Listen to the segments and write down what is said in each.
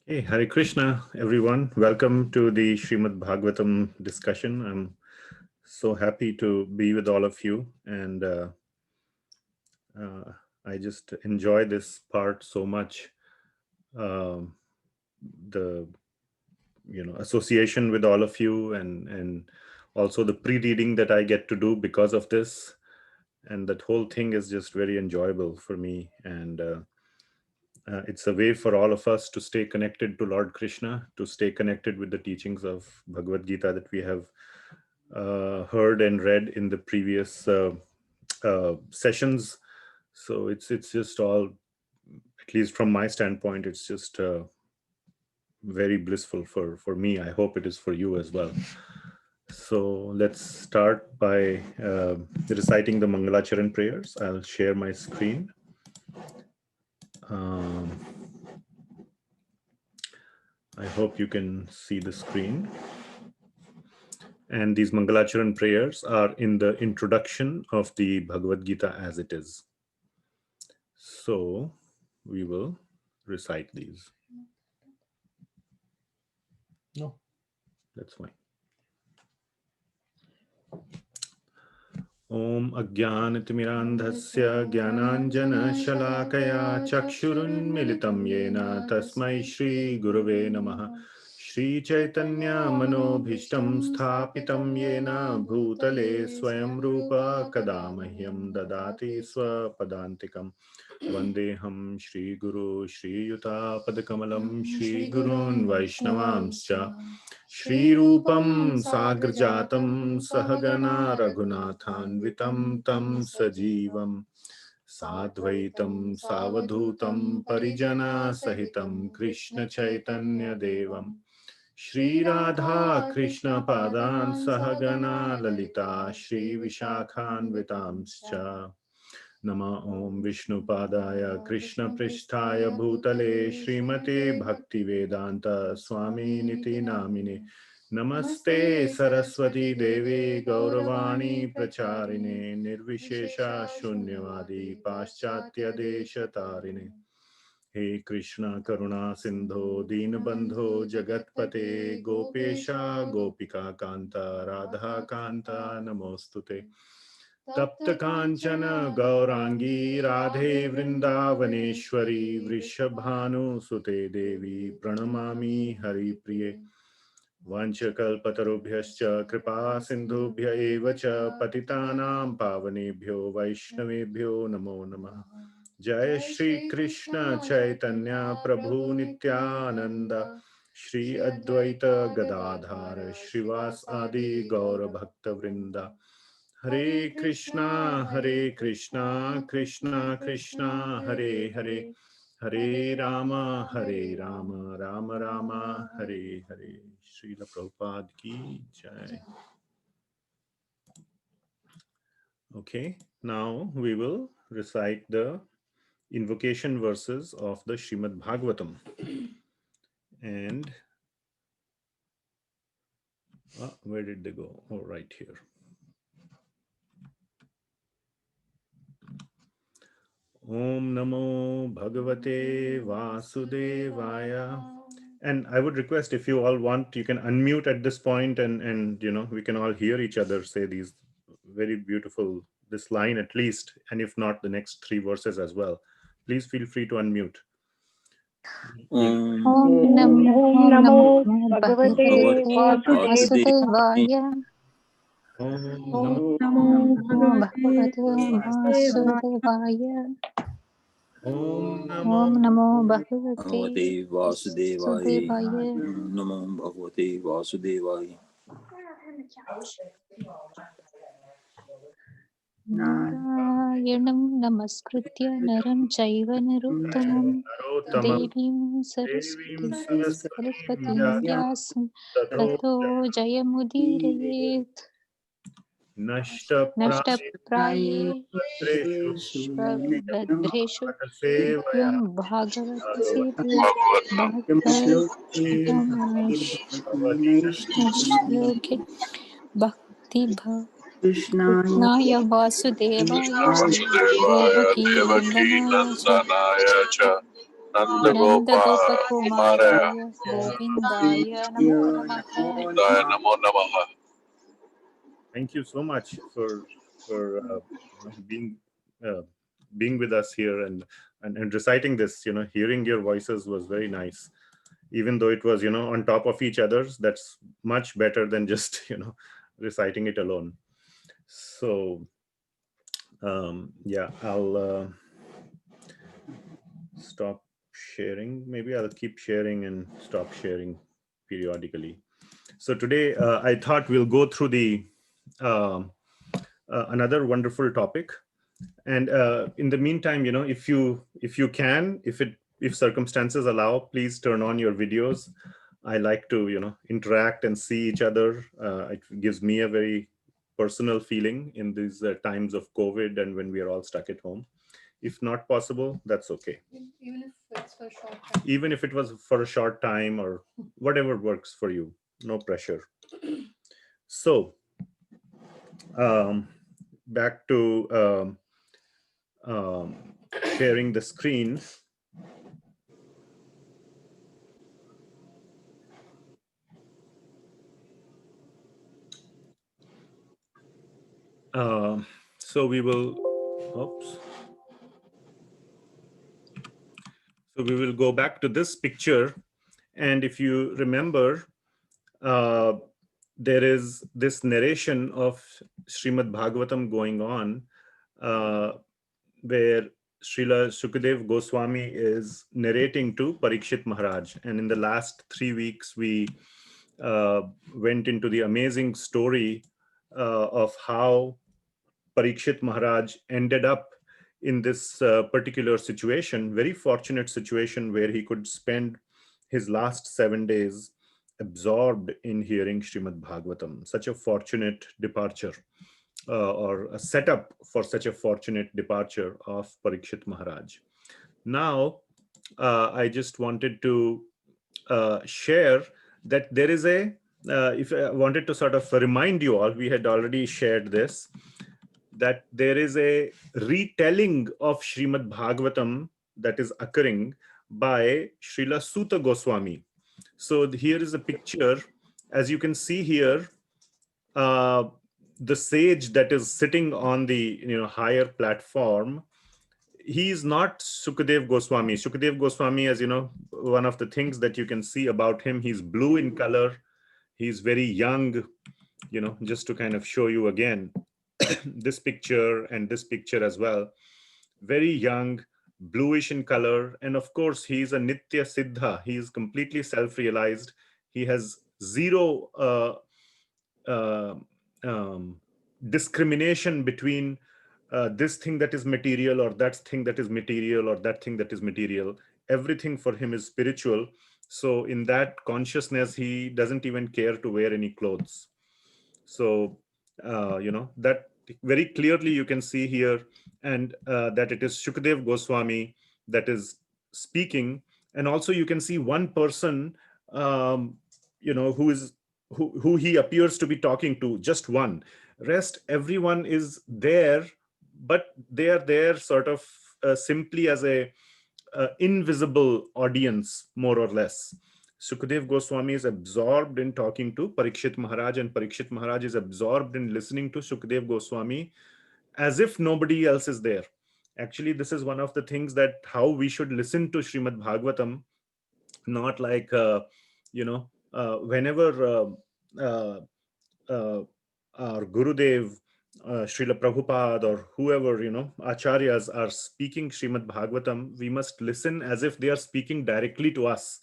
Hey, Hare Krishna, everyone. Welcome to the Srimad Bhagavatam discussion. I'm so happy to be with all of you, and I just enjoy this part so much. The association with all of you, and also the pre-reading that I get to do because of this, and that whole thing is just very enjoyable for me. And it's a way for all of us to stay connected to Lord Krishna, to stay connected with the teachings of Bhagavad Gita that we have heard and read in the previous sessions. So it's just all, at least from my standpoint, it's just very blissful for me. I hope it is for you as well. So let's start by reciting the Mangalacharan Prayers. I'll share my screen. I hope you can see the screen. And these Mangalacharan prayers are in the introduction of the Bhagavad Gita as it is. So we will recite these. No, that's fine. Om Ajnanatimirandhasya Jnananjana Shalakaya Chakshurunmilitam Yena Tasmai Shri Gurave Namaha. Shri Chaitanya Manobhishtam Sthapitam Yena Bhutale Swayam Rupa Kadamahyam Dadati Swapadantikam. Vandeham Shri Guru Shri Yuta Padakamalam Shri Gurun Vaishnavamscha. Shri Rupam Sagrajatam Sahagana Raghunathanvitam Tam Sajivam Sadvaitam Savadhutam Parijana Sahitam Krishna Chaitanya Devam Shri Radha Krishna Padan Sahagana Lalita Shri Vishakhanvitamscha. Nama Om Vishnu Padaya Krishna Pristhaya Bhutale Srimate Bhakti Vedanta Swami Niti Namine. Namaste Saraswati Devi Gauravani Pracharine Nirvishesha Shunyavadi Paschatya Desha Tarine. He Krishna Karuna Sindho Deenabandho Jagatpate Gopesha Gopika Kanta Radha Kanta Namostute. Tapta Kanchana Gaurangi Radhe Vrindavaneshwari Vrishabhanu Sute Devi Pranamami Hari Priye. Vanchakalpatarubhyascha Kripa Sindhubhya evacha Patitanam Pavanebhyo Vaishnavebhyo Namo Namah. Jai Shri Krishna Chaitanya Prabhu Nityananda Shri Advaita Gadadhara Shrivas Adi Gaura Bhakta Vrinda. Hare Krishna, Krishna Krishna, Hare Hare, Hare Rama, Rama Rama, Hare Hare. Srila Prabhupada ki jai. Okay, now we will recite the invocation verses of the Srimad Bhagavatam. And where did they go? Oh, right here. Om Namo Bhagavate Vasudevaya. And I would request, if you all want, you can unmute at this point and we can all hear each other say these very beautiful, this line at least, and if not, the next three verses as well. Please feel free to unmute. Om Namo Bhagavate Vasudevaya. Om Namo Bhagavate Vasudevaya. Om Namo Bhagavate Vasudevaya. Namo Bhagavate Vasudevaya. Narayanam Namaskritya Naram Chaiva Narottamam Devim Saraswati Vyasam Tato Jayamudirayeet. Nashtapraye Shvabhadreshu Yam Bhagavati Bhakti Bhakti Krishnaya Vasudevaya Devaki Vandanaya Cha Nandagopakumaraya Govindaya Namo Namaha. Namo Namaha. Thank you so much for being with us here and reciting this. Hearing your voices was very nice, even though it was on top of each other's. That's much better than just reciting it alone. So yeah, I'll stop sharing. Maybe I'll keep sharing and stop sharing periodically. So today I thought we'll go through the another wonderful topic, and in the meantime, if you can, if circumstances allow, please turn on your videos. I like to interact and see each other. It gives me a very personal feeling in these times of COVID and when we are all stuck at home. If not possible, that's okay. Even if it's for a short time. Even if it was for a short time or whatever works for you, no pressure. So back to sharing the screen. So we will, So we will go back to this picture. And if you remember, there is this narration of Srimad Bhagavatam going on, where Srila Śukadeva Gosvami is narrating to Parikshit Maharaj. And in the last 3 weeks, we went into the amazing story of how Parikshit Maharaj ended up in this particular situation, very fortunate situation where he could spend his last 7 days absorbed in hearing Srimad Bhagavatam. Such a fortunate departure, or a setup for such a fortunate departure of Parikshit Maharaj. Now, I just wanted to share that there is if I wanted to sort of remind you all, we had already shared this, that there is a retelling of Srimad Bhagavatam that is occurring by Srila Suta Gosvami. So here is a picture. As you can see here, the sage that is sitting on the higher platform, he is not Sukadeva Gosvami. Sukadeva Gosvami, as you know, one of the things that you can see about him, he's blue in color. He's very young, just to kind of show you again, this picture and this picture as well. Very young, bluish in color. And of course, he's a Nitya Siddha. He is completely self-realized. He has zero discrimination between this thing that is material or that thing that is material or that thing that is material. Everything for him is spiritual. So in that consciousness, he doesn't even care to wear any clothes. So, that very clearly you can see here, and that it is Śukadeva Gosvami that is speaking. And also you can see one person, who he appears to be talking to, just one. Rest, everyone is there, but they are there sort of simply as a invisible audience, more or less. Sukadeva Goswami is absorbed in talking to Parikshit Maharaj, and Parikshit Maharaj is absorbed in listening to Sukadeva Goswami as if nobody else is there. Actually, this is one of the things that how we should listen to Srimad Bhagavatam, not like, whenever our Gurudev, Srila Prabhupada, or whoever, Acharyas are speaking Srimad Bhagavatam, we must listen as if they are speaking directly to us.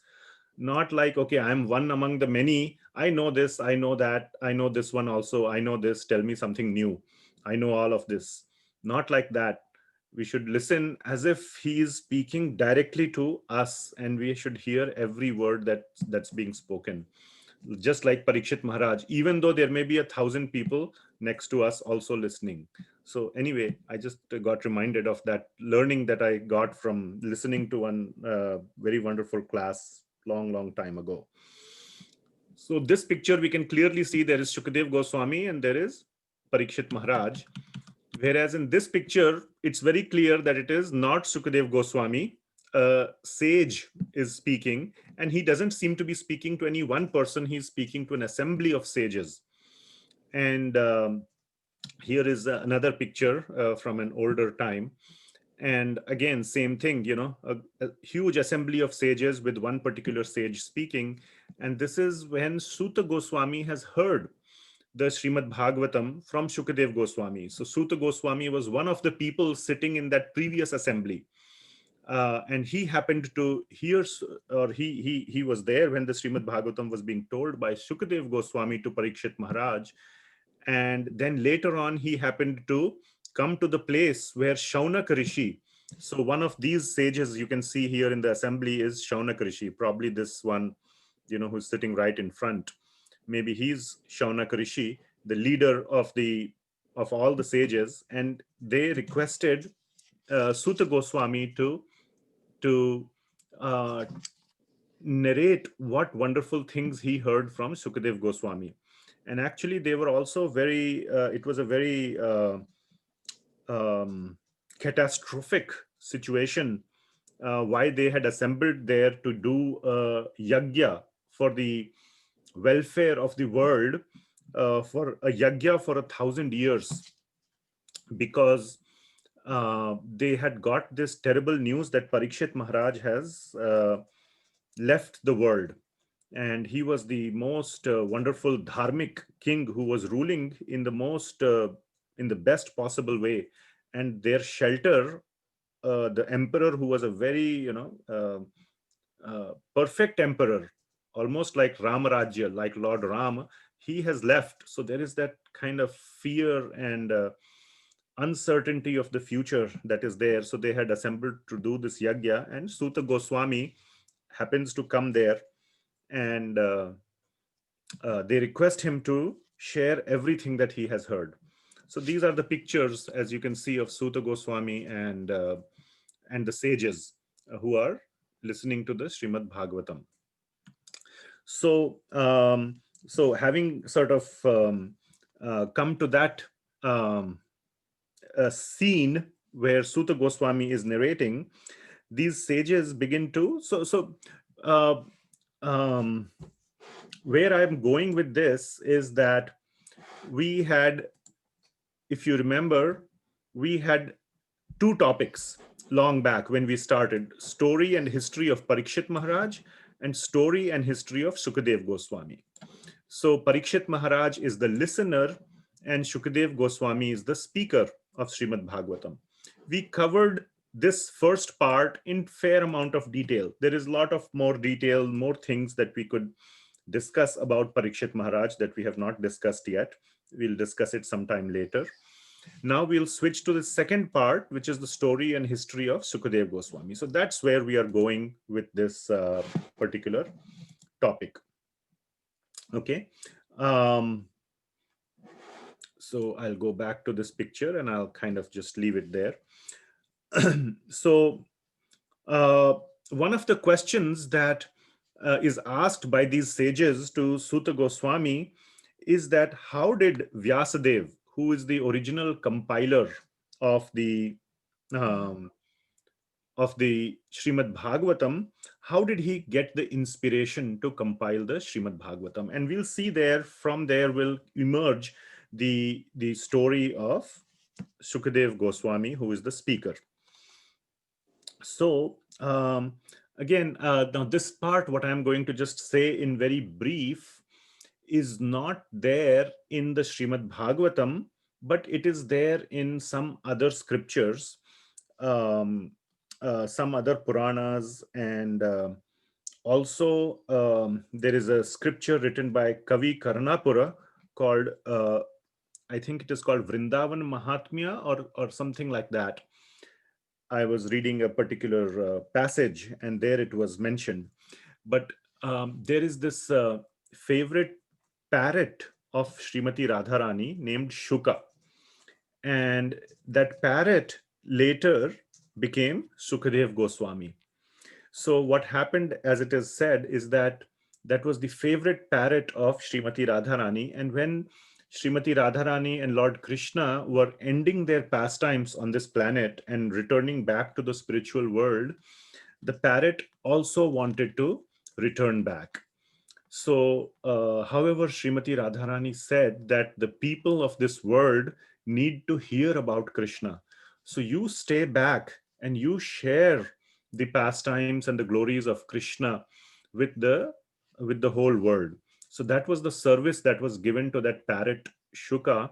Not like, okay, I'm one among the many. I know this, I know that, I know this one also, I know this, tell me something new. I know all of this. Not like that. We should listen as if he is speaking directly to us, and we should hear every word that's being spoken. Just like Parikshit Maharaj, even though there may be 1,000 people next to us also listening. So anyway, I just got reminded of that learning that I got from listening to one very wonderful class long time ago. So this picture, we can clearly see there is Śukadeva Gosvami and there is Parikshit Maharaj. Whereas in this picture, it's very clear that it is not Sukadeva Gosvami. sage is speaking, and he doesn't seem to be speaking to any one person. He's speaking to an assembly of sages. And here is another picture from an older time. And again, same thing, a huge assembly of sages with one particular sage speaking. And this is when Suta Gosvami has heard the Srimad Bhagavatam from Śukadeva Gosvami. So Suta Gosvami was one of the people sitting in that previous assembly. And he happened to hear, or he was there when the Srimad Bhagavatam was being told by Śukadeva Gosvami to Parikshit Maharaj. And then later on, he happened to come to the place where Shaunak Rishi. So one of these sages you can see here in the assembly is Shaunak Rishi, probably this one, who's sitting right in front. Maybe he's Shaunak Rishi, the leader of all the sages, and they requested Suta Gosvami to narrate what wonderful things he heard from Sukadeva Gosvami. And actually, they were also it was a very catastrophic situation, why they had assembled there to do a yajna for the welfare of the world, for a yajna for 1,000 years, because they had got this terrible news that Parikshit Maharaj has left the world. And he was the most wonderful dharmic king who was ruling in the best possible way. And their shelter, the emperor, who was a very perfect emperor, almost like Ramarajya, like Lord Ram, he has left. So there is that kind of fear and uncertainty of the future that is there. So they had assembled to do this yajna, and Suta Goswami happens to come there. And they request him to share everything that he has heard. So these are the pictures, as you can see, of Suta Goswami and the sages who are listening to the Srimad Bhagavatam. So, so having sort of come to that scene where Suta Goswami is narrating, these sages begin to where I'm going with this is that we had, if you remember, we had two topics long back when we started: story and history of Parikshit Maharaj and story and history of Sukadeva Gosvami. So Parikshit Maharaj is the listener and Shukadeva Gosvami is the speaker of Srimad Bhagavatam. We covered this first part in fair amount of detail. There is a lot of more detail, more things that we could discuss about Parikshit Maharaj that we have not discussed yet. We'll discuss it sometime later. Now we'll switch to the second part, which is the story and history of Sukadeva Gosvami. So that's where we are going with this particular topic. Okay. So I'll go back to this picture and I'll kind of just leave it there. So one of the questions that is asked by these sages to Suta Gosvami is that how did Vyasadeva, who is the original compiler of the Srimad Bhagavatam, how did he get the inspiration to compile the Srimad Bhagavatam? And we'll see there, from there will emerge the story of Shukadeva Gosvami, who is the speaker. So again, now this part, what I'm going to just say in very brief, is not there in the Srimad Bhagavatam, but it is there in some other scriptures, some other Puranas, and also there is a scripture written by Kavi Karnapura called, I think it is called Vrindavan Mahatmya or something like that. I was reading a particular passage and there it was mentioned. But there is this favorite parrot of Srimati Radharani named Shuka. And that parrot later became Sukadeva Gosvami. So what happened, as it is said, is that that was the favorite parrot of Srimati Radharani. And when Srimati Radharani and Lord Krishna were ending their pastimes on this planet and returning back to the spiritual world, the parrot also wanted to return back. So, however, Srimati Radharani said that the people of this world need to hear about Krishna. So you stay back and you share the pastimes and the glories of Krishna with the whole world. So that was the service that was given to that parrot Shuka,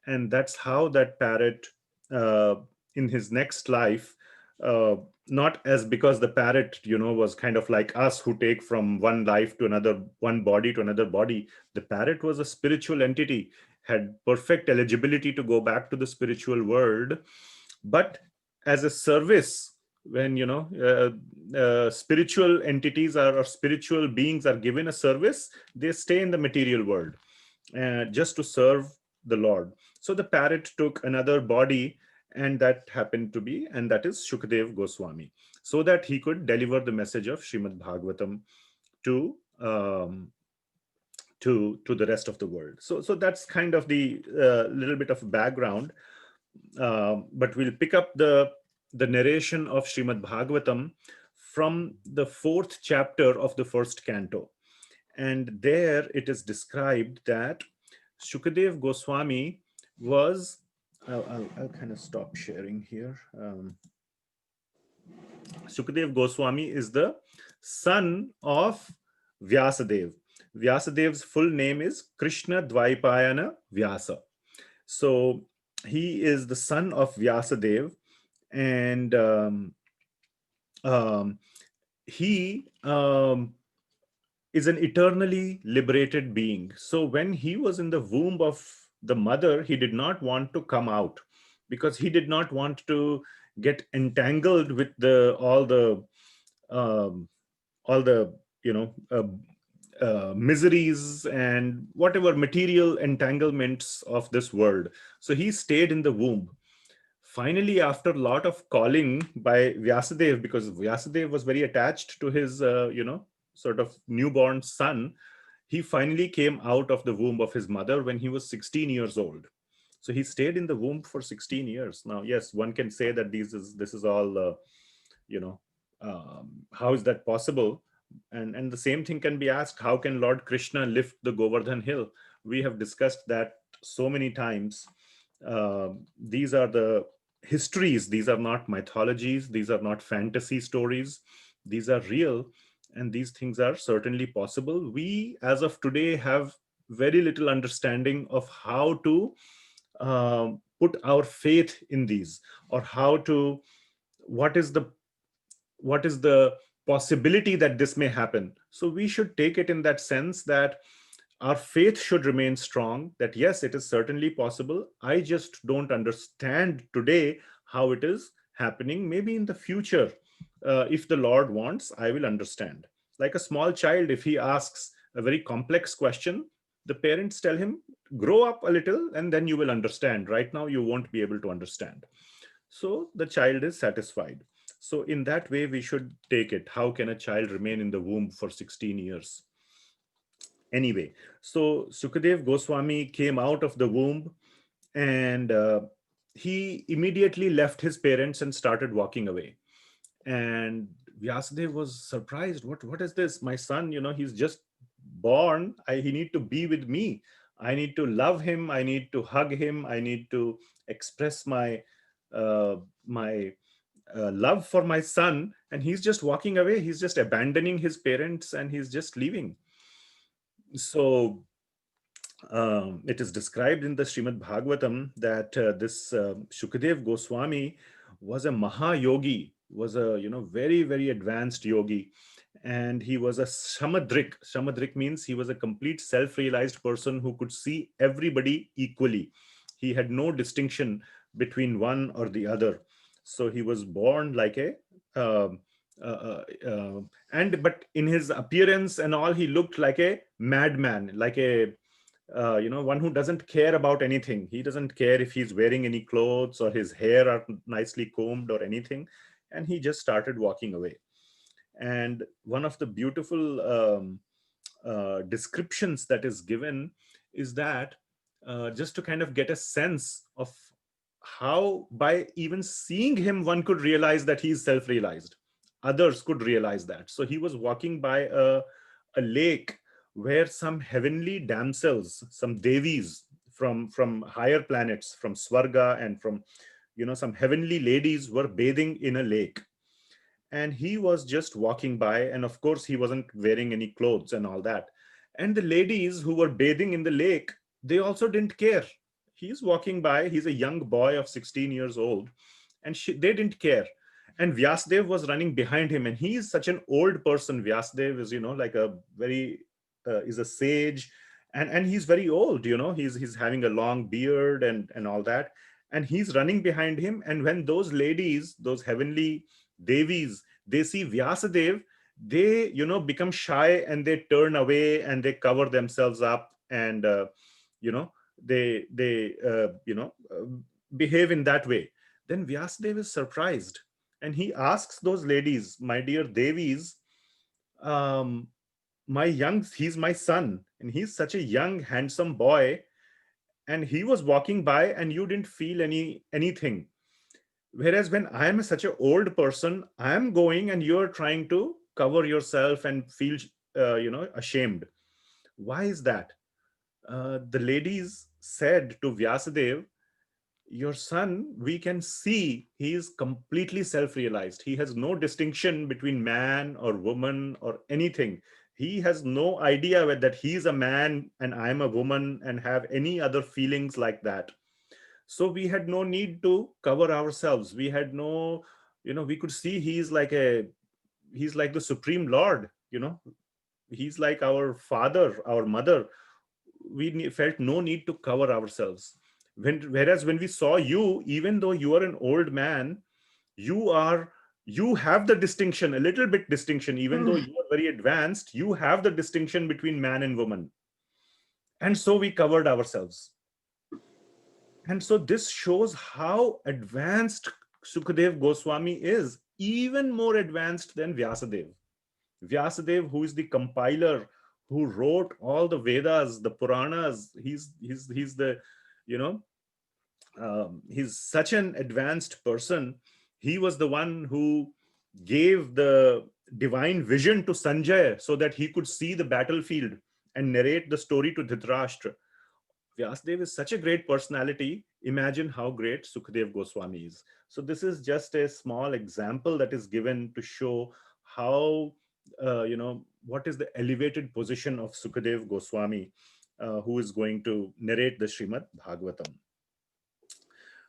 and that's how that parrot, uh, in his next life, uh, not as because the parrot, was kind of like us who take from one life to another, one body to another body. The parrot was a spiritual entity, had perfect eligibility to go back to the spiritual world, but as a service, when spiritual entities or spiritual beings are given a service, they stay in the material world just to serve the Lord. So the parrot took another body, and that happened to be, and that is Śukadeva Gosvami, so that he could deliver the message of Srimad Bhagavatam to to the rest of the world. So that's kind of the little bit of background. But we'll pick up the narration of Srimad Bhagavatam from the 4th chapter of the 1st canto. And there it is described that Shukadeva Gosvami was, I'll kind of stop sharing here. Shukadeva Gosvami is the son of Vyasadeva. Vyasadev's full name is Krishna Dvaipayana Vyasa. So he is the son of Vyasadeva, and he is an eternally liberated being. So when he was in the womb of the mother, he did not want to come out because he did not want to get entangled with all the miseries and whatever material entanglements of this world. So he stayed in the womb. Finally, after a lot of calling by Vyasadeva, because Vyasadeva was very attached to his sort of newborn son, he finally came out of the womb of his mother when he was 16 years old. So he stayed in the womb for 16 years. Now, yes, one can say that this is all how is that possible? And the same thing can be asked, how can Lord Krishna lift the Govardhan hill? We have discussed that so many times. These are the histories. These are not mythologies. These are not fantasy stories. These are real, and these things are certainly possible. We, as of today, have very little understanding of how to put our faith in these, or what is the possibility that this may happen. So we should take it in that sense that our faith should remain strong, that yes, it is certainly possible. I just don't understand today how it is happening. Maybe in the future, if the Lord wants, I will understand. Like a small child, if he asks a very complex question, the parents tell him, grow up a little and then you will understand. Right now, you won't be able to understand. So the child is satisfied. So in that way, we should take it. How can a child remain in the womb for 16 years? Anyway, so Sukadeva Gosvami came out of the womb, and he immediately left his parents and started walking away. And Vyasadeva was surprised. What is this? My son, he's just born. He need to be with me. I need to love him. I need to hug him. I need to express my love for my son. And he's just walking away. He's just abandoning his parents and he's just leaving. So it is described in the Srimad Bhagavatam that this Shukadeva Gosvami was a Mahayogi, was a very, very advanced yogi, and he was a Samadrik. Samadrik means he was a complete self-realized person who could see everybody equally. He had no distinction between one or the other. So he was born like a but in his appearance and all, he looked like a madman, like a one who doesn't care about anything. He doesn't care if he's wearing any clothes or his hair are nicely combed or anything. And he just started walking away. And one of the beautiful descriptions that is given is that just to kind of get a sense of how by even seeing him, one could realize that he's self-realized. others could realize that. So he was walking by a lake where some heavenly damsels, some devis from higher planets, from Svarga and from, some heavenly ladies were bathing in a lake. And he was just walking by, and of course he wasn't wearing any clothes and all that. And the ladies who were bathing in the lake, they also didn't care. He's walking by, he's a young boy of 16 years old, and they didn't care. And Vyasadeva was running behind him, and he is such an old person. Vyasadeva is, like a very is a sage, and he's very old. He's having a long beard and all that, and he's running behind him. And when those ladies, those heavenly devis, they see Vyasadeva, they become shy, and they turn away, and they cover themselves up, and they behave in that way. Then Vyasadeva is surprised, and he asks those ladies, my dear devis, he's my son, and he's such a young handsome boy, and he was walking by, and you didn't feel anything, whereas when I am such an old person, I am going, and you're trying to cover yourself and feel ashamed. Why is that? The ladies said to Vyasadeva, your son, we can see he is completely self-realized. He has no distinction between man or woman or anything. He has no idea that he is a man and I am a woman and have any other feelings like that. So we had no need to cover ourselves. We had no, we could see he's like the Supreme Lord, he's like our father, our mother. We felt no need to cover ourselves. Whereas when we saw you, even though you are an old man, you have the distinction, a little bit distinction, even though you are very advanced, you have the distinction between man and woman. And so we covered ourselves. And so this shows how advanced Sukadeva Gosvami is, even more advanced than Vyasadeva. Vyasadeva, who is the compiler, who wrote all the Vedas, the Puranas, he's the, he's such an advanced person. He was the one who gave the divine vision to Sanjay so that he could see the battlefield and narrate the story to Dhritarashtra. Vyasadeva is such a great personality. Imagine how great Sukadeva Gosvami is. So this is just a small example that is given to show how, what is the elevated position of Sukadeva Gosvami, who is going to narrate the Srimad Bhagavatam.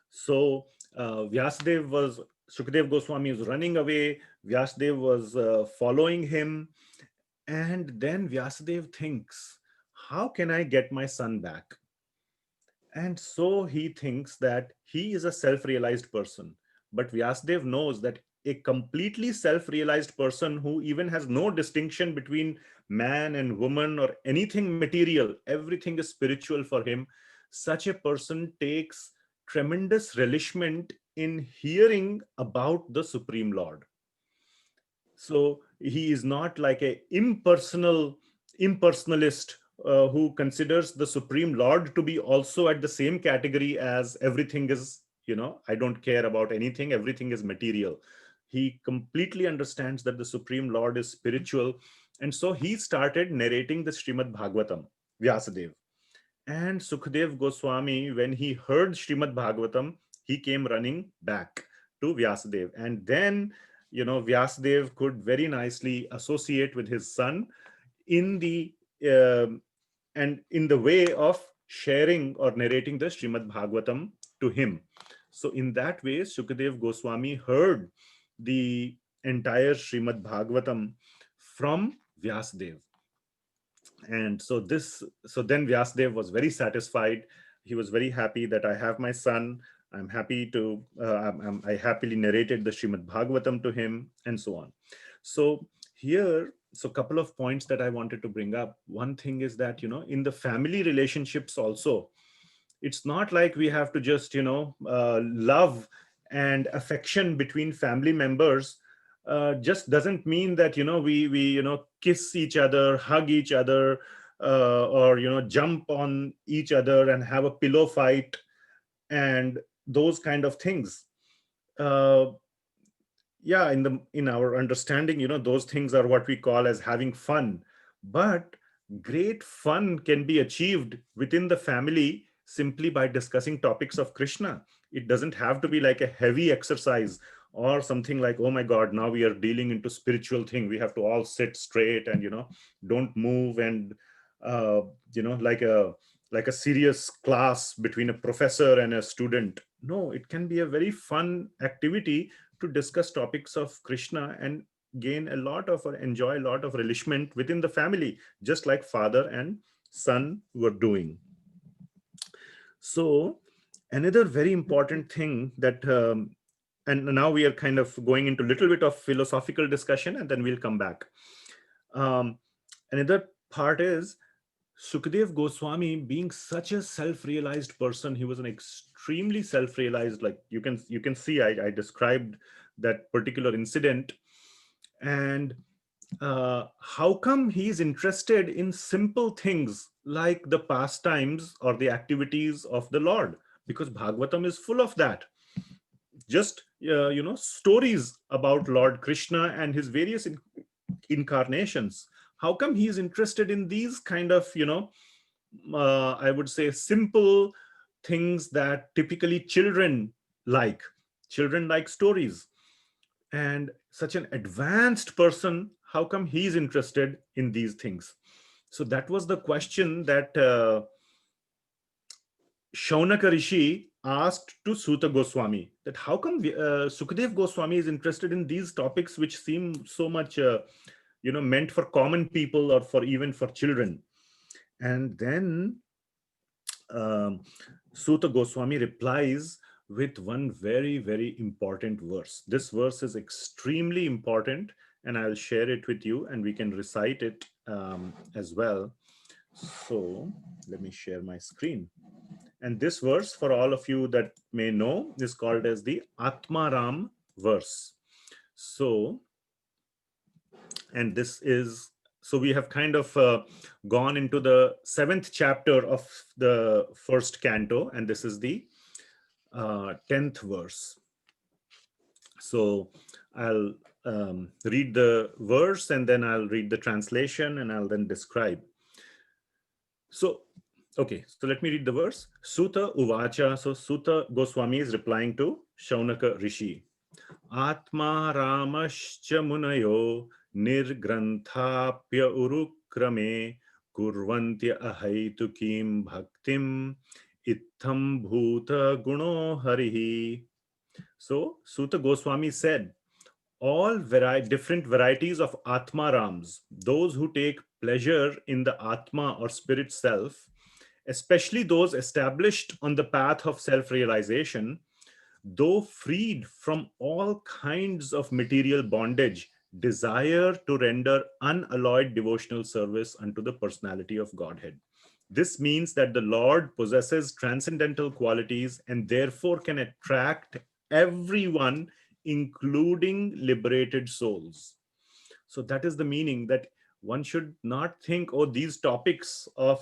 So Sukadeva Gosvami was running away. Vyasadeva was following him. And then Vyasadeva thinks, how can I get my son back? And so he thinks that he is a self-realized person. But Vyasadeva knows that a completely self-realized person who even has no distinction between man and woman or anything material, everything is spiritual for him, such a person takes tremendous relishment in hearing about the Supreme Lord. So he is not like a impersonalist who considers the Supreme Lord to be also at the same category as everything is, I don't care about anything, everything is material. He completely understands that the Supreme Lord is spiritual. And so he started narrating the Srimad Bhagavatam, Vyasadeva. And Sukadeva Gosvami, when he heard Srimad Bhagavatam, he came running back to Vyasadeva. And then, Vyasadeva could very nicely associate with his son in the way of sharing or narrating the Srimad Bhagavatam to him. So in that way, Shukadeva Goswami heard the entire Srimad Bhagavatam from Vyasadeva. And so then Vyasadeva was very satisfied. He was very happy that I have my son. I'm happy to, I happily narrated the Srimad Bhagavatam to him, and so on. So here, a couple of points that I wanted to bring up. One thing is that, in the family relationships also, it's not like we have to just, love and affection between family members just doesn't mean that, we kiss each other, hug each other, or, jump on each other and have a pillow fight and those kind of things. yeah, in our understanding, those things are what we call as having fun. But great fun can be achieved within the family simply by discussing topics of Krishna. It doesn't have to be like a heavy exercise or something like, oh my God, now we are dealing into spiritual thing. We have to all sit straight and don't move, and uh, like a serious class between a professor and a student. No, it can be a very fun activity to discuss topics of Krishna and gain a lot of or enjoy a lot of relishment within the family, just like father and son were doing. So, another very important thing that, and now we are kind of going into a little bit of philosophical discussion, and then we'll come back. Another part is Sukadeva Goswami, being such a self-realized person, he was an extremely self-realized, like you can see, I described that particular incident. And how come he's interested in simple things like the pastimes or the activities of the Lord? Because Bhagavatam is full of that. Just, stories about Lord Krishna and his various incarnations. How come he's interested in these kind of, I would say, simple things that typically children like? Children like stories. And such an advanced person, how come he's interested in these things? So that was the question that Shaunak Rishi asked to Suta Gosvami, that how come Sukadeva Goswami is interested in these topics which seem so much meant for common people or for even for children. And then Suta Goswami replies with one very, very important verse. This verse is extremely important, and I'll share it with you, and we can recite it as well. So let me share my screen. And this verse, for all of you that may know, is called as the Atmaram verse. So, and this is, so we have kind of gone into the 7th chapter of the first canto, and this is the 10th verse. So I'll read the verse, and then I'll read the translation, and I'll then describe. So, okay, so let me read the verse. Suta Uvacha. So Suta Goswami is replying to Shaunak Rishi. Atma Ramascha Munayo Nirgranthapya Urukrame Kurvantya Ahaitukim Bhaktim Itham Bhuta Guno Harihi. So Suta Goswami said, all different varieties of Atmarams, those who take pleasure in the Atma or spirit self, especially those established on the path of self-realization, though freed from all kinds of material bondage, desire to render unalloyed devotional service unto the personality of Godhead. This means that the Lord possesses transcendental qualities and therefore can attract everyone, including liberated souls. So that is the meaning, that one should not think, oh, these topics of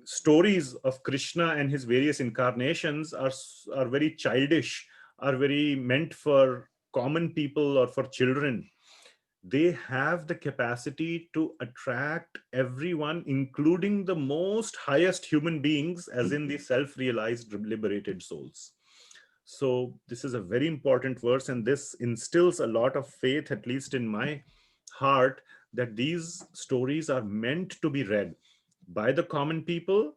stories of Krishna and his various incarnations are very childish, are very meant for common people or for children. They have the capacity to attract everyone, including the most highest human beings, as in the self-realized liberated souls. So this is a very important verse, and this instills a lot of faith, at least in my heart, that these stories are meant to be read by the common people,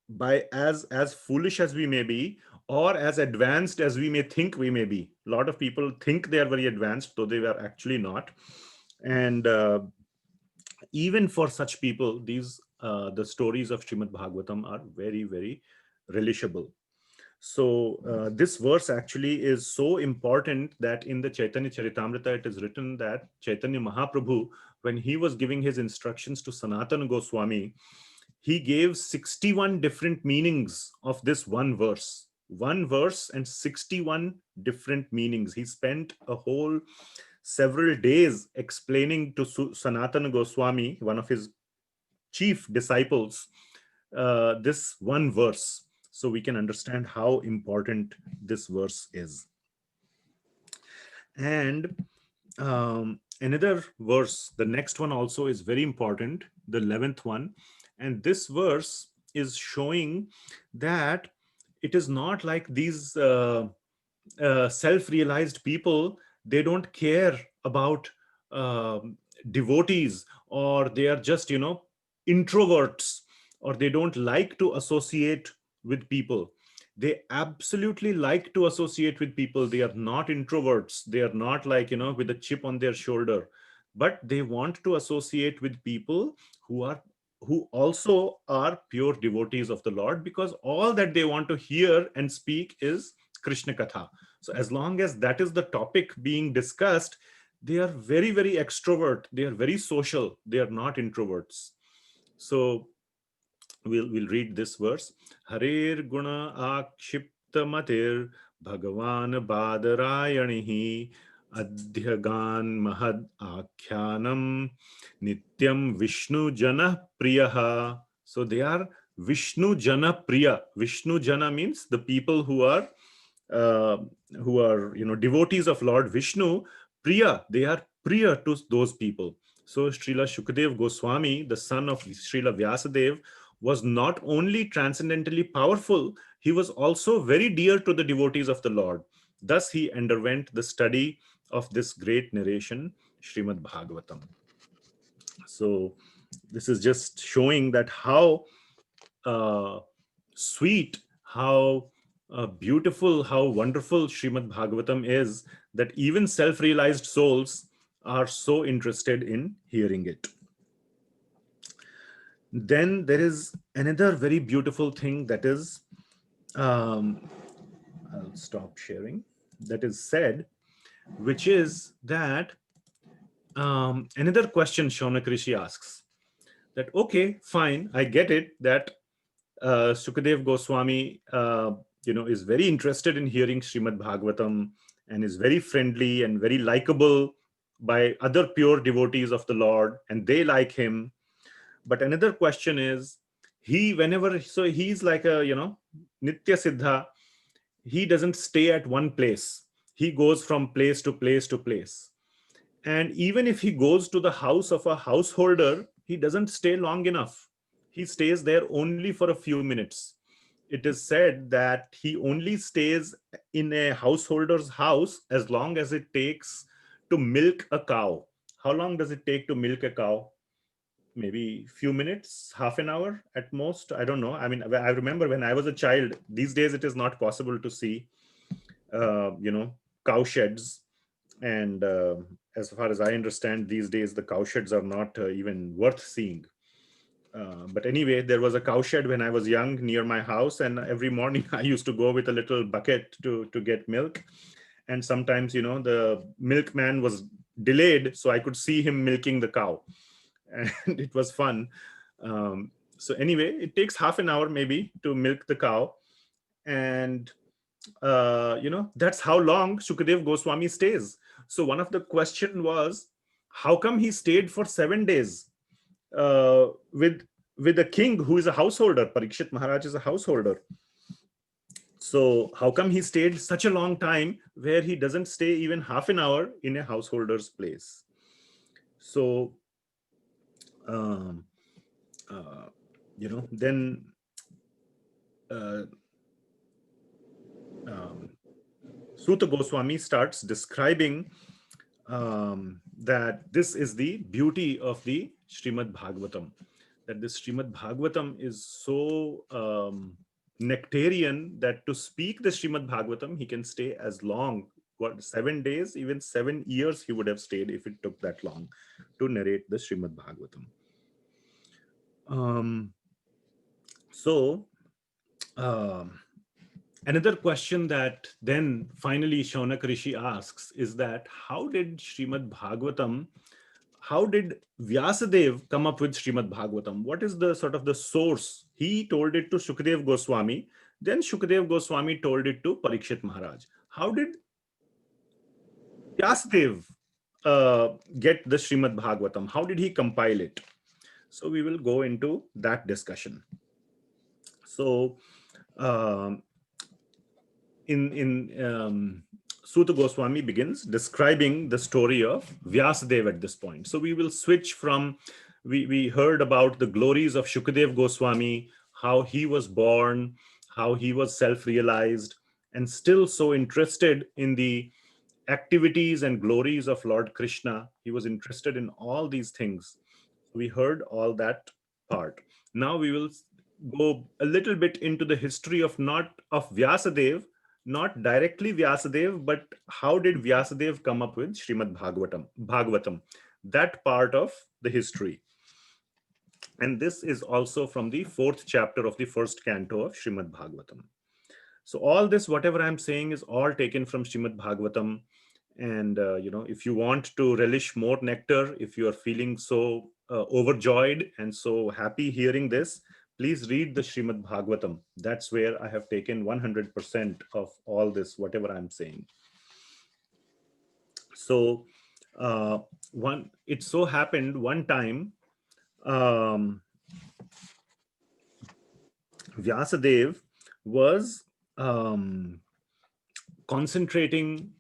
by as foolish as we may be, or as advanced as we may think we may be. A lot of people think they are very advanced, though they are actually not. And even for such people, these the stories of Srimad Bhagavatam are very, very relishable. So this verse actually is so important that in the Chaitanya Charitamrita it is written that Chaitanya Mahaprabhu, when he was giving his instructions to Sanatana Goswami, he gave 61 different meanings of this one verse and 61 different meanings. He spent a whole several days explaining to Sanatana Goswami, one of his chief disciples, this one verse, so we can understand how important this verse is. And another verse, the next one also is very important, the 11th one. And this verse is showing that it is not like these self-realized people, they don't care about devotees, or they are just, introverts, or they don't like to associate with people. They absolutely like to associate with people. They are not introverts. They are not like, with a chip on their shoulder, but they want to associate with people who also are pure devotees of the Lord, because all that they want to hear and speak is Krishna Katha. So as long as that is the topic being discussed, they are very, very extrovert. They are very social. They are not introverts. So we'll read this verse. Harer guna akshipta matir bhagavan badarayanihi adhyagan mahad akyanam nityam vishnu jana priyaha. So they are Vishnu jana priya. Vishnu jana means the people who are devotees of Lord Vishnu. Priya, they are priya to those people. So Srila Śukadeva Gosvami, the son of Srila Vyasadeva, was not only transcendently powerful, he was also very dear to the devotees of the Lord. Thus he underwent the study of this great narration, Srimad Bhagavatam. So this is just showing that how sweet, how beautiful, how wonderful Srimad Bhagavatam is, that even self-realized souls are so interested in hearing it. Then there is another very beautiful thing that is, I'll stop sharing, that is said, which is that another question Shaunak Rishi asks, that okay, fine, I get it that Sukadeva Gosvami, is very interested in hearing Srimad Bhagavatam and is very friendly and very likable by other pure devotees of the Lord, and they like him. But another question is, he's like a, Nitya Siddha. He doesn't stay at one place. He goes from place to place to place. And even if he goes to the house of a householder, he doesn't stay long enough. He stays there only for a few minutes. It is said that he only stays in a householder's house as long as it takes to milk a cow. How long does it take to milk a cow? Maybe few minutes, half an hour at most. I don't know. I mean, I remember when I was a child. These days, it is not possible to see, cow sheds. And as far as I understand, these days the cow sheds are not even worth seeing. But anyway, there was a cow shed when I was young near my house, and every morning I used to go with a little bucket to get milk. And sometimes, the milkman was delayed, so I could see him milking the cow, and it was fun. So anyway, it takes half an hour maybe to milk the cow, and that's how long Shukadeva Goswami stays. So one of the question was, how come he stayed for 7 days with a king who is a householder? Parikshit Maharaj is a householder. So how come he stayed such a long time where he doesn't stay even half an hour in a householder's place? So, then Suta Gosvami starts describing that this is the beauty of the Srimad Bhagavatam, that this Srimad Bhagavatam is so nectarian that to speak the Srimad Bhagavatam, he can stay as long, 7 days, even 7 years he would have stayed if it took that long to narrate the Srimad Bhagavatam. Another question that then finally Shaunak Rishi asks is that how did Vyasadeva come up with Srimad Bhagavatam? What is the sort of the source? He told it to Shukadeva Gosvami, then Shukadeva Goswami told it to Parikshit Maharaj. How did Vyasadeva get the Srimad Bhagavatam? How did he compile it? So we will go into that discussion. So in Suta Gosvami begins describing the story of Vyasadeva at this point. So we will switch from, we heard about the glories of Śukadeva Gosvami, how he was born, how he was self-realized, and still so interested in the activities and glories of Lord Krishna. He was interested in all these things. We heard all that part. Now we will go a little bit into the history of not of Vyasadeva, not directly Vyasadeva, but how did Vyasadeva come up with Srimad Bhagavatam, that part of the history. And this is also from the 4th chapter of the 1st canto of Srimad Bhagavatam. So all this, whatever I'm saying, is all taken from Srimad Bhagavatam. And if you want to relish more nectar, if you are feeling so overjoyed and so happy hearing this, please read the Srimad Bhagavatam. That's where I have taken 100% of all this, whatever I'm saying. So it so happened one time, Vyasadeva was concentrating,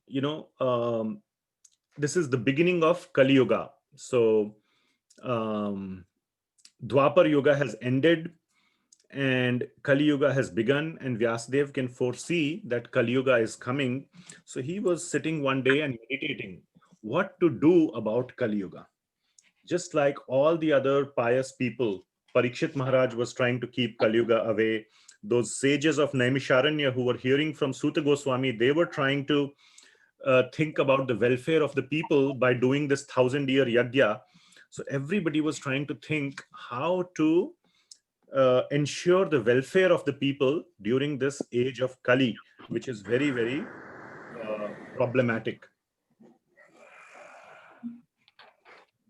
this is the beginning of Kali Yuga. So Dwapar Yuga has ended and Kali Yuga has begun, and Vyasadeva can foresee that Kali Yuga is coming. So he was sitting one day and meditating what to do about Kali Yuga. Just like all the other pious people, Parikshit Maharaj was trying to keep Kali Yuga away. Those sages of Naimisharanya who were hearing from Suta Gosvami, they were trying to think about the welfare of the people by doing this 1,000-year yajna. So everybody was trying to think how to ensure the welfare of the people during this age of Kali, which is very, very problematic.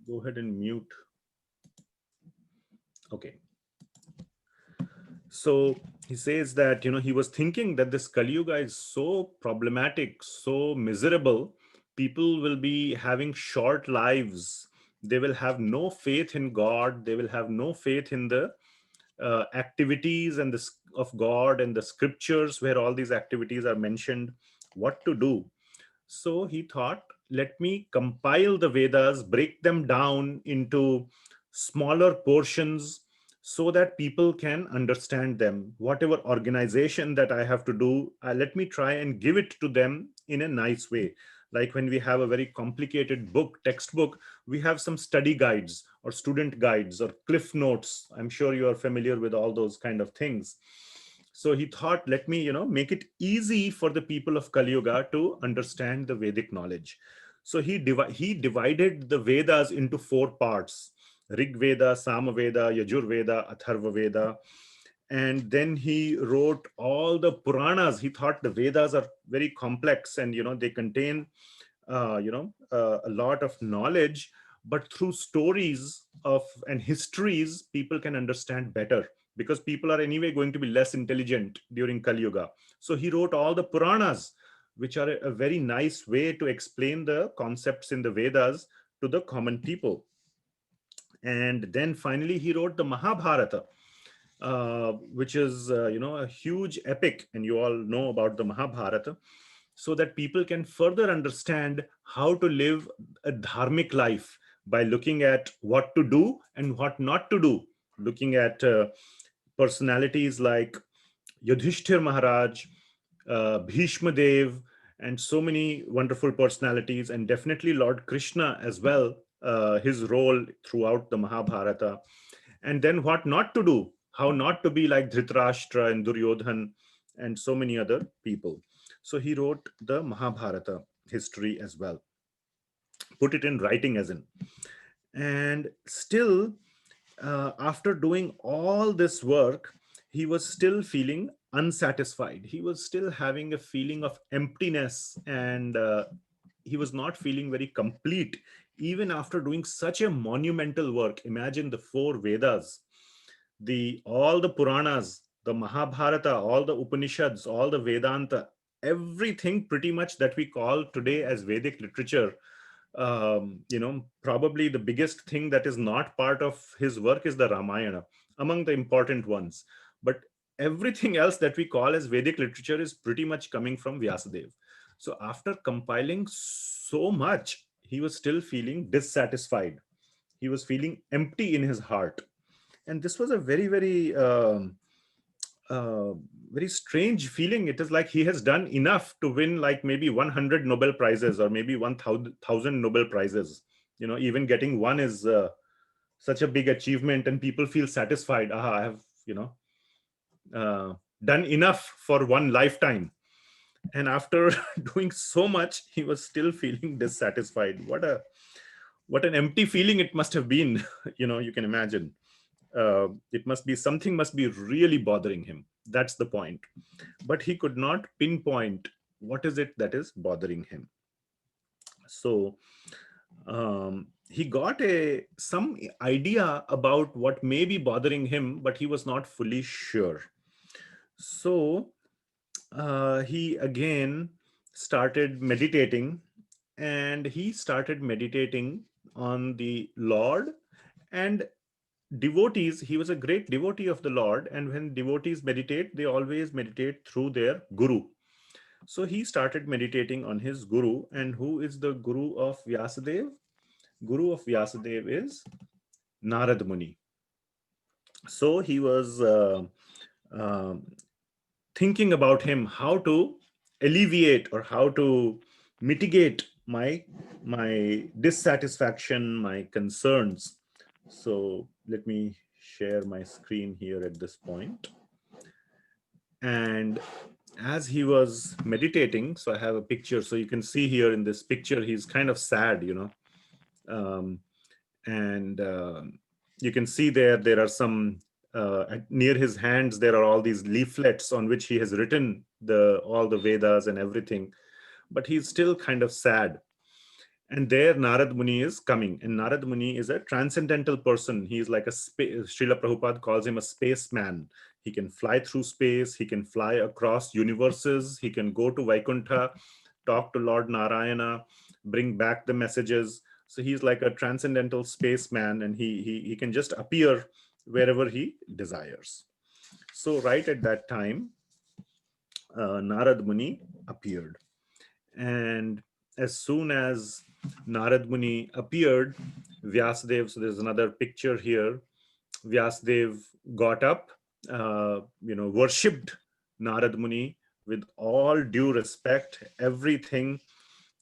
Go ahead and mute. Okay. So he says that, he was thinking that this Kali Yuga is so problematic, so miserable. People will be having short lives. They will have no faith in God. They will have no faith in the activities and of God and the scriptures where all these activities are mentioned. What to do? So he thought, let me compile the Vedas, break them down into smaller portions so that people can understand them. Whatever organization that I have to do, let me try and give it to them in a nice way. Like when we have a very complicated textbook, we have some study guides or student guides or cliff notes. I'm sure you are familiar with all those kind of things. So he thought, let me, make it easy for the people of Kali Yuga to understand the Vedic knowledge. So he divided the Vedas into 4 parts: Rig Veda, Sama Veda, Yajur Veda, Atharva Veda. And then he wrote all the Puranas. He thought the Vedas are very complex and, they contain, a lot of knowledge, but through stories and histories, people can understand better, because people are anyway going to be less intelligent during Kali Yuga. So he wrote all the Puranas, which are a very nice way to explain the concepts in the Vedas to the common people. And then finally, he wrote the Mahabharata, which is, a huge epic. And you all know about the Mahabharata, so that people can further understand how to live a dharmic life by looking at what to do and what not to do, looking at personalities like Yudhishthir Maharaj, Bhishma Dev, and so many wonderful personalities, and definitely Lord Krishna as well, his role throughout the Mahabharata. And then what not to do, how not to be like Dhritarashtra and Duryodhan and so many other people. So he wrote the Mahabharata history as well, put it in writing as in. And still, after doing all this work, he was still feeling unsatisfied. He was still having a feeling of emptiness, and he was not feeling very complete, even after doing such a monumental work. Imagine the 4 Vedas, all the Puranas, the Mahabharata, all the Upanishads, all the Vedanta, everything pretty much that we call today as Vedic literature. Probably the biggest thing that is not part of his work is the Ramayana, among the important ones. But everything else that we call as Vedic literature is pretty much coming from Vyasadeva. So after compiling so much, he was still feeling dissatisfied. He was feeling empty in his heart. And this was a very, very, very strange feeling. It is like he has done enough to win like maybe 100 Nobel Prizes or maybe 1,000 Nobel Prizes. Even getting one is such a big achievement, and people feel satisfied. I have, done enough for one lifetime. And after doing so much, he was still feeling dissatisfied. What an empty feeling it must have been. You can imagine. Something must be really bothering him. That's the point. But he could not pinpoint what is it that is bothering him. So he got some idea about what may be bothering him, but he was not fully sure. So he again started meditating, and he started meditating on the Lord and devotees. He was a great devotee of the Lord, and when devotees meditate, they always meditate through their guru. So he started meditating on his guru. And who is the guru of Vyasadeva? Guru of Vyasadeva is Narada Muni. So he was thinking about him, how to alleviate or how to mitigate my dissatisfaction, my concerns. So let me share my screen here at this point. And as he was meditating, so I have a picture. So you can see here in this picture, he's kind of sad, you can see there are some near his hands, there are all these leaflets on which he has written all the Vedas and everything, but he's still kind of sad. And there Narad Muni is coming, and Narad Muni is a transcendental person. He's like Srila Prabhupada calls him a spaceman. He can fly through space, he can fly across universes, he can go to Vaikuntha, talk to Lord Narayana, bring back the messages. So he's like a transcendental spaceman, and he can just appear wherever he desires. So right at that time, Narad Muni appeared. And as soon as Narad Muni appeared, Vyasadeva, so there's another picture here, Vyasadeva got up, worshipped Narad Muni with all due respect, everything.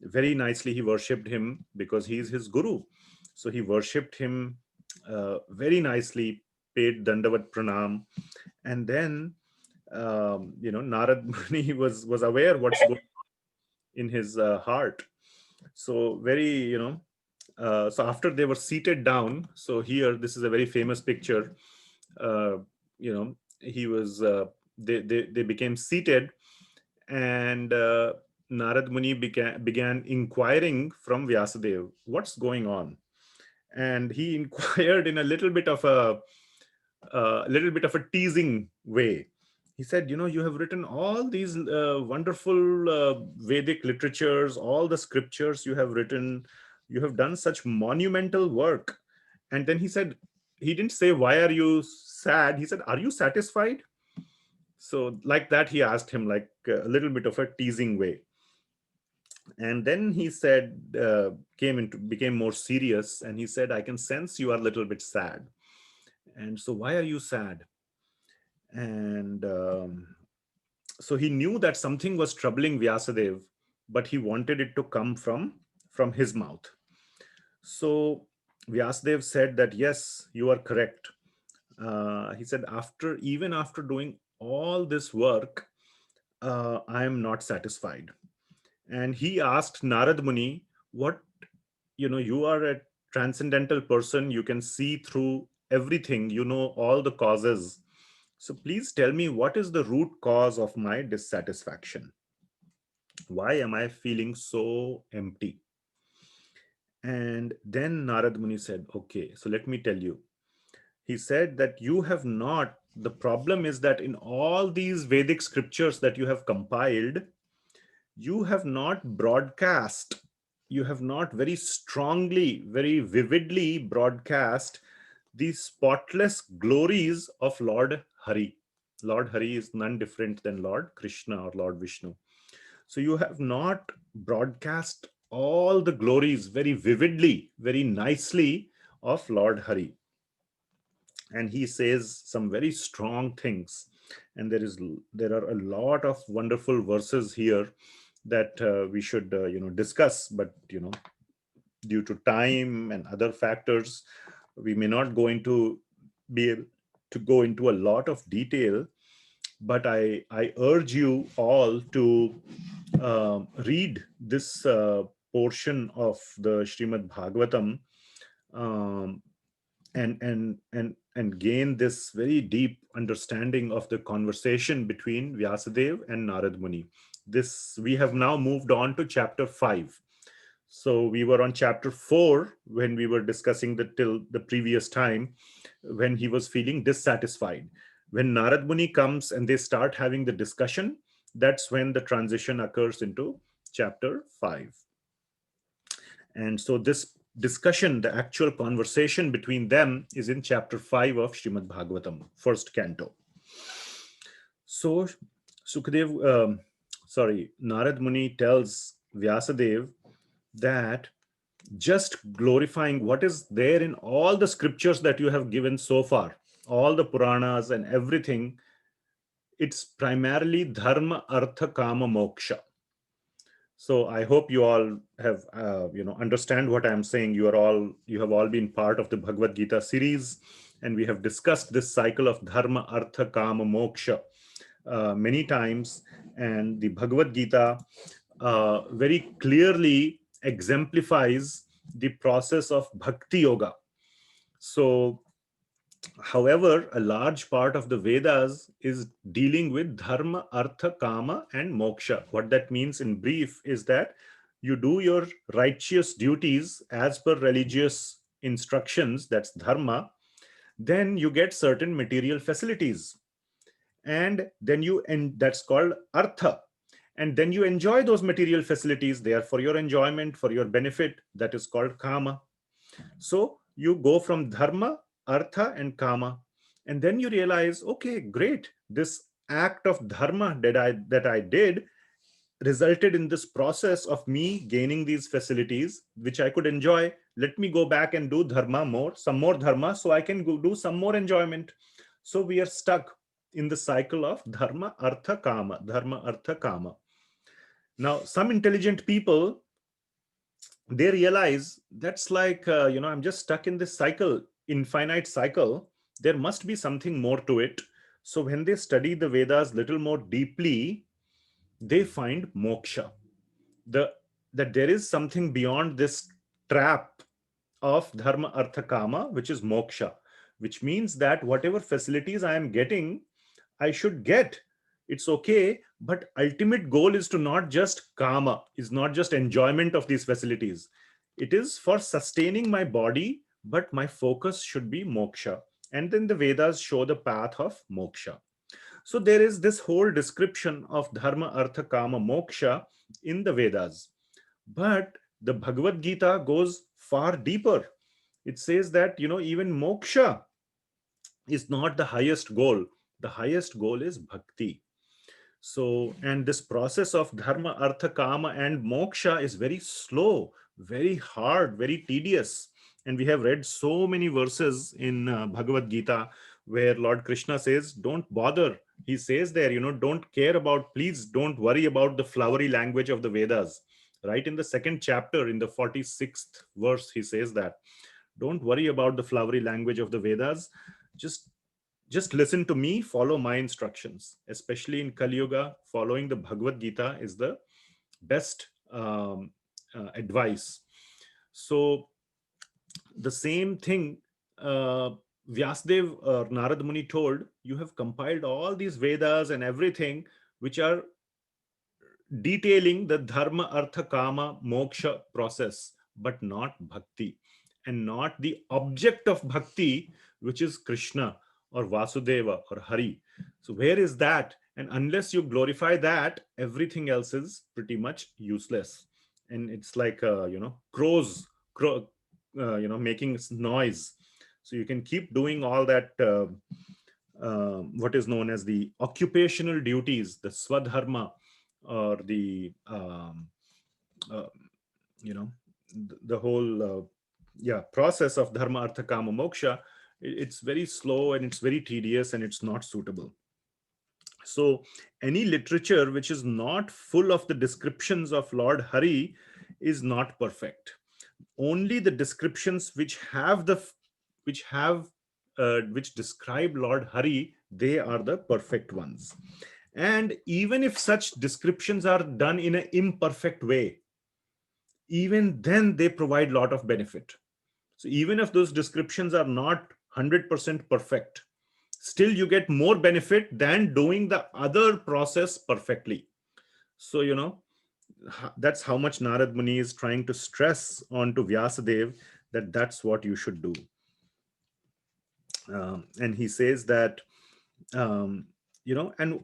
Very nicely he worshipped him because he's his guru. So he worshipped him very nicely, paid Dandavat Pranam. And then, Narad Muni was aware what's going on in his heart. So very, so after they were seated down, so here, this is a very famous picture. He was, they became seated, and Narad Muni began inquiring from Vyasadeva, what's going on? And he inquired in a little bit of a teasing way. He said, you have written all these wonderful Vedic literatures, all the scriptures you have written, you have done such monumental work. And then he said, he didn't say, why are you sad? He said, are you satisfied? So like that, he asked him like a little bit of a teasing way. And then he said, became more serious, and he said, I can sense you are a little bit sad. And so why are you sad? And so he knew that something was troubling Vyasadeva, but he wanted it to come from his mouth. So Vyasadeva said that, yes, you are correct. He said, even after doing all this work, I am not satisfied. And he asked Narad Muni, you are a transcendental person, you can see through everything, you know all the causes. So please tell me, what is the root cause of my dissatisfaction? Why am I feeling so empty? And then Narad Muni said, okay, so let me tell you. He said that the problem is that in all these Vedic scriptures that you have compiled, you have not broadcast, you have not very strongly, very vividly broadcast the spotless glories of Lord Hari. Lord Hari is none different than Lord Krishna or Lord Vishnu. So you have not broadcast all the glories very vividly, very nicely of Lord Hari. And he says some very strong things. And there are a lot of wonderful verses here that we should discuss, but due to time and other factors, we may not be able to go into a lot of detail. But I urge you all to read this portion of the Srimad Bhagavatam, um, and gain this very deep understanding of the conversation between Vyasadeva and Narada Muni. We have now moved on to chapter 5. So we were on chapter 4 when we were discussing till the previous time, when he was feeling dissatisfied. When Narad Muni comes and they start having the discussion, that's when the transition occurs into chapter 5. And so this discussion, the actual conversation between them, is in chapter 5 of Srimad Bhagavatam, first canto. So Narad Muni tells Vyasadeva that just glorifying what is there in all the scriptures that you have given so far, all the Puranas and everything, it's primarily dharma-artha-kaam-moksha. So I hope you all have understand what I'm saying. You have all been part of the Bhagavad Gita series, and we have discussed this cycle of dharma-artha-kaam-moksha many times. And the Bhagavad Gita very clearly exemplifies the process of Bhakti Yoga. So, however, a large part of the Vedas is dealing with dharma, artha, kama, and moksha. What that means in brief is that you do your righteous duties as per religious instructions, that's dharma, then you get certain material facilities. And then that's called artha. And then you enjoy those material facilities. They are for your enjoyment, for your benefit. That is called kama. So you go from dharma, artha, and kama. And then you realize, okay, great. This act of dharma that I did resulted in this process of me gaining these facilities, which I could enjoy. Let me go back and do some more dharma, so I can go do some more enjoyment. So we are stuck in the cycle of dharma, artha, kama, dharma, artha, kama. Now, some intelligent people, they realize that's like, I'm just stuck in this cycle, infinite cycle. There must be something more to it. So when they study the Vedas little more deeply, they find moksha. That there is something beyond this trap of dharma, artha, kama, which is moksha, which means that whatever facilities I am getting, I should get. It's okay, but ultimate goal is to not just kama, is not just enjoyment of these facilities. It is for sustaining my body, but my focus should be moksha. And then the Vedas show the path of moksha. So there is this whole description of dharma, artha, kama, moksha in the Vedas. But the Bhagavad Gita goes far deeper. It says that, even moksha is not the highest goal. The highest goal is bhakti. So, and this process of dharma, artha, kama, and moksha is very slow, very hard, very tedious. And we have read so many verses in Bhagavad Gita where Lord Krishna says, don't bother. He says there, please don't worry about the flowery language of the Vedas. Right in the second chapter, in the 46th verse, he says that, don't worry about the flowery language of the Vedas. Just listen to me, follow my instructions. Especially in Kali Yuga, following the Bhagavad Gita is the best advice. So the same thing Vyasadeva or Narada Muni told, you have compiled all these Vedas and everything, which are detailing the dharma, artha, kama, moksha process, but not bhakti, and not the object of bhakti, which is Krishna or Vasudeva or Hari. So where is that? And unless you glorify that, everything else is pretty much useless. And it's like crows making noise. So you can keep doing all that what is known as the occupational duties, the swadharma, or the you know, the whole process of dharma-artha-kaam-moksha, it's very slow and it's very tedious and it's not suitable. So any literature which is not full of the descriptions of Lord Hari is not perfect. Only the descriptions which describe Lord Hari, they are the perfect ones. And even if such descriptions are done in an imperfect way, even then they provide a lot of benefit. So even if those descriptions are not 100% perfect, still you get more benefit than doing the other process perfectly. So, you know, that's how much Narada Muni is trying to stress onto Vyasadeva, that that's what you should do. And he says that, you know, and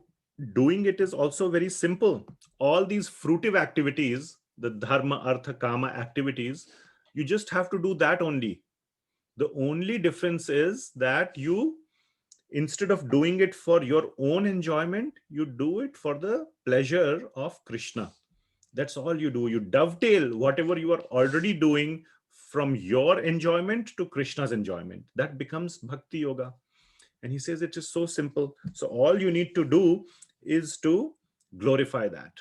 doing it is also very simple. All these fruitive activities, the dharma, artha, kama activities, you just have to do that only. The only difference is that you, instead of doing it for your own enjoyment, you do it for the pleasure of Krishna. That's all you do. You dovetail whatever you are already doing from your enjoyment to Krishna's enjoyment. That becomes Bhakti Yoga. And he says it is so simple. So all you need to do is to glorify that,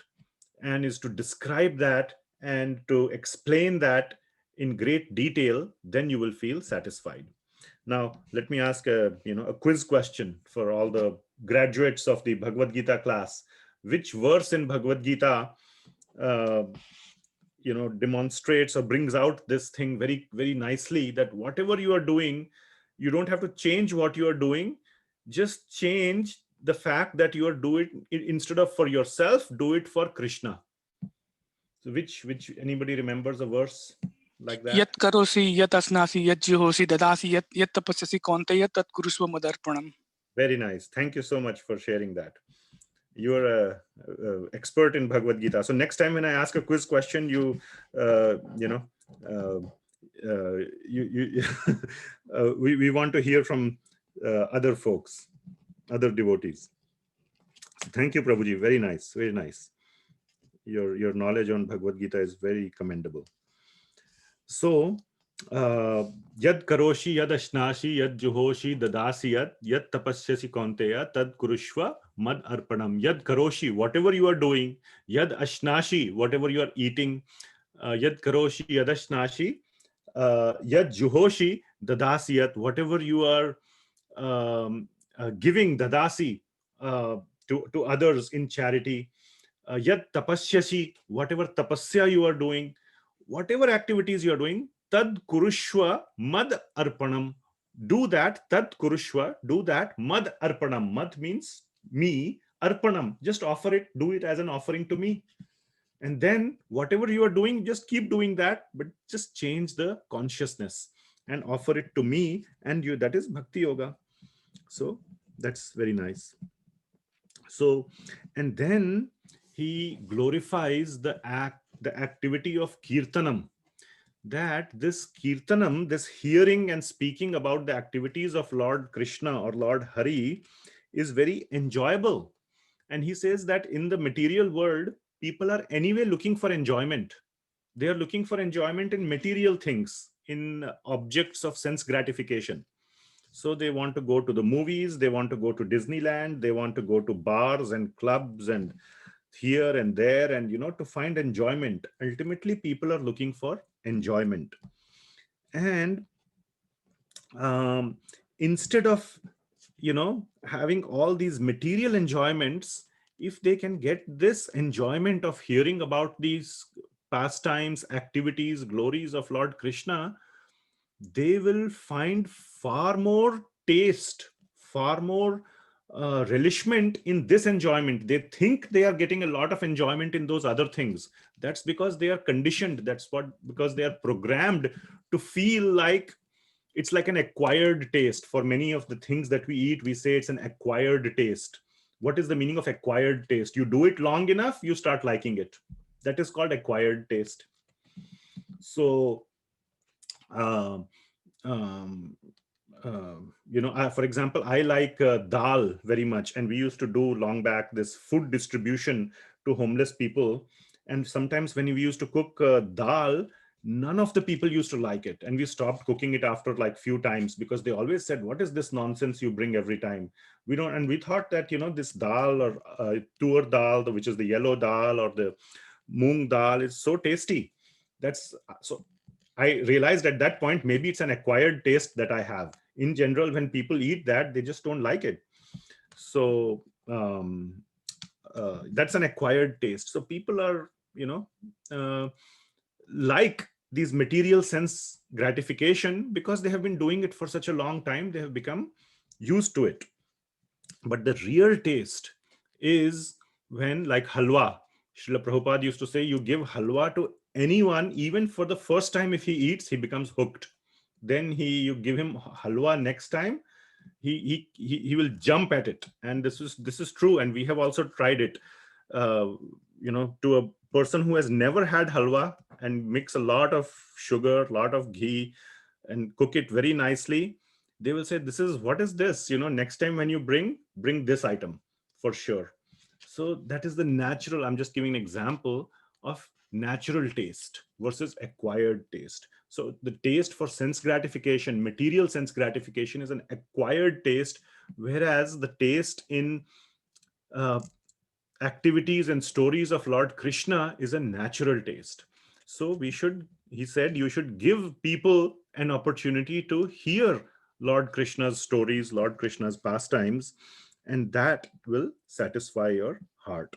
and is to describe that and to explain that in great detail. Then you will feel satisfied. Now, let me ask a quiz question for all the graduates of the Bhagavad Gita class. Which verse in Bhagavad Gita demonstrates or brings out this thing very, very nicely, that whatever you are doing, you don't have to change what you are doing. Just change the fact that you are doing it, instead of for yourself, do it for Krishna. So which anybody remembers a verse like that? Yat karosi, yat asnasi, yat juhosi, dadasi, yat tapasyasi kaunteya, tat kurusva madarpanam. Very nice. Thank you so much for sharing that. You're a expert in Bhagavad Gita. So next time when I ask a quiz question, we want to hear from other folks, other devotees. Thank you, Prabhuji. Very nice. Very nice. Your knowledge on Bhagavad Gita is very commendable. So, yad karoshi, yad ashnashi, yad juhoshi, dadasi yad tapasyasi kaunteya, tad kurushva mad arpanam. Yad karoshi, whatever you are doing, yad ashnashi, whatever you are eating, yad karoshi, yad ashnashi, yad juhoshi, dadasi whatever you are giving, dadasi, to others in charity, yad tapasyasi, whatever tapasya you are doing, whatever activities you are doing, tad kurushva mad arpanam. Do that, tad kurushva, do that, mad arpanam. Mad means me, arpanam, just offer it, do it as an offering to me. And then whatever you are doing, just keep doing that, but just change the consciousness and offer it to me and you. That is Bhakti Yoga. So that's very nice. So, and then he glorifies the activity of kirtanam, that this kirtanam, this hearing and speaking about the activities of Lord Krishna or Lord Hari, is very enjoyable. And he says that in the material world, people are anyway looking for enjoyment. They are looking for enjoyment in material things, in objects of sense gratification. So they want to go to the movies, they want to go to Disneyland, they want to go to bars and clubs and here and there, and to find enjoyment. Ultimately, people are looking for enjoyment. And instead of having all these material enjoyments, if they can get this enjoyment of hearing about these pastimes, activities, glories of Lord Krishna, they will find far more taste, far more relishment in this enjoyment. They think they are getting a lot of enjoyment in those other things. That's because they are conditioned. Because they are programmed to feel like it's like an acquired taste. For many of the things that we eat, we say it's an acquired taste. What is the meaning of acquired taste? You do it long enough, you start liking it. That is called acquired taste. So, for example, I like dal very much. And we used to do long back this food distribution to homeless people. And sometimes when we used to cook dal, none of the people used to like it, and we stopped cooking it after like few times, because they always said, what is this nonsense you bring every time? We don't. And we thought that, this dal, or tur dal, which is the yellow dal, or the moong dal, is so tasty. That's so I realized at that point, maybe it's an acquired taste that I have. In general, when people eat that, they just don't like it. So that's an acquired taste. So people are, like these material sense gratification, because they have been doing it for such a long time. They have become used to it. But the real taste is when, like halwa, Srila Prabhupada used to say, you give halwa to anyone, even for the first time, if he eats, he becomes hooked. Then you give him halwa next time, he will jump at it. And this is true, and we have also tried it. To a person who has never had halwa, and mix a lot of sugar, lot of ghee, and cook it very nicely, they will say, what is this? Next time when you bring this item for sure. So that is the natural. I'm just giving an example of natural taste versus acquired taste. So the taste for sense gratification, material sense gratification, is an acquired taste, whereas the taste in activities and stories of Lord Krishna is a natural taste. So he said, you should give people an opportunity to hear Lord Krishna's stories, Lord Krishna's pastimes, and that will satisfy your heart.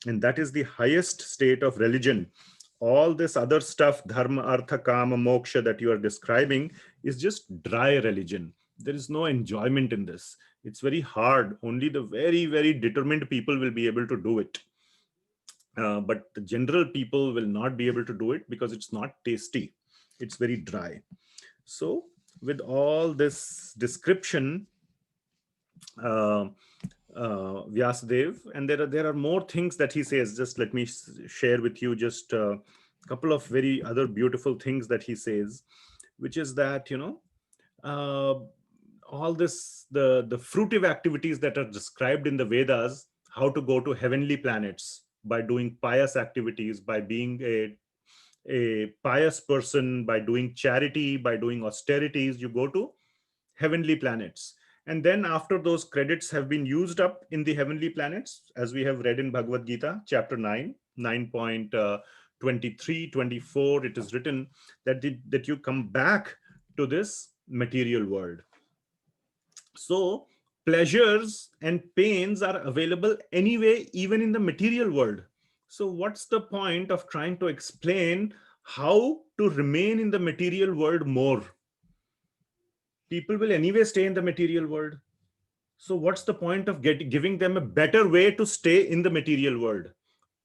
And that is the highest state of religion. All this other stuff, dharma-artha-kaam-moksha, that you are describing, is just dry religion. There is no enjoyment in this. It's very hard. Only the very, very determined people will be able to do it. But the general people will not be able to do it, because it's not tasty. It's very dry. So with all this description, Vyasadeva, and there are more things that he says. Just let me share with you just a couple of very other beautiful things that he says, which is that, all this, the fruitive activities that are described in the Vedas, how to go to heavenly planets by doing pious activities, by being a pious person, by doing charity, by doing austerities, you go to heavenly planets. And then after those credits have been used up in the heavenly planets, as we have read in Bhagavad Gita, chapter 9, 9.23, 24, it is written that you come back to this material world. So pleasures and pains are available anyway, even in the material world. So what's the point of trying to explain how to remain in the material world more? People will anyway stay in the material world. So what's the point of giving them a better way to stay in the material world?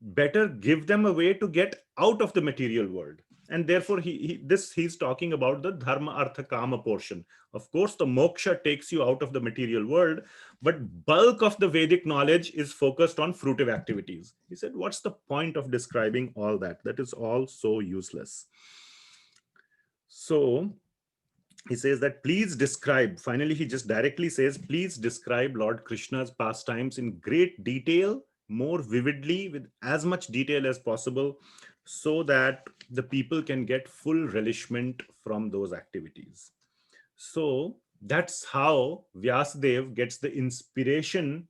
Better give them a way to get out of the material world. And therefore he's talking about the dharma-artha-kaam portion. Of course, the moksha takes you out of the material world, but bulk of the Vedic knowledge is focused on fruitive activities. He said, what's the point of describing all that? That is all so useless. So he says that please describe, finally he just directly says, please describe Lord Krishna's pastimes in great detail, more vividly, with as much detail as possible, so that the people can get full relishment from those activities. So that's how Vyasadeva gets the inspiration.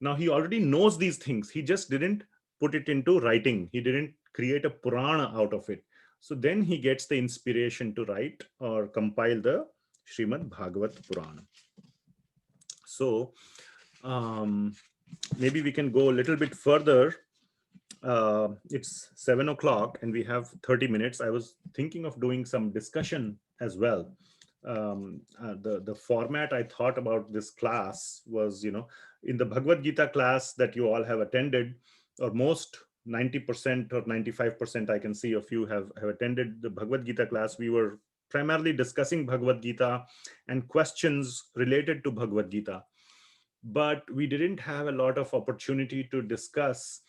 Now he already knows these things. He just didn't put it into writing. He didn't create a Purana out of it. So then he gets the inspiration to write or compile the Srimad Bhagavatam Purana. So maybe we can go a little bit further. It's 7 o'clock and we have 30 minutes. I was thinking of doing some discussion as well. The format I thought about this class was, in the Bhagavad Gita class that you all have attended, or most 90% or 95% I can see of you have attended the Bhagavad Gita class. We were primarily discussing Bhagavad Gita and questions related to Bhagavad Gita, but we didn't have a lot of opportunity to discuss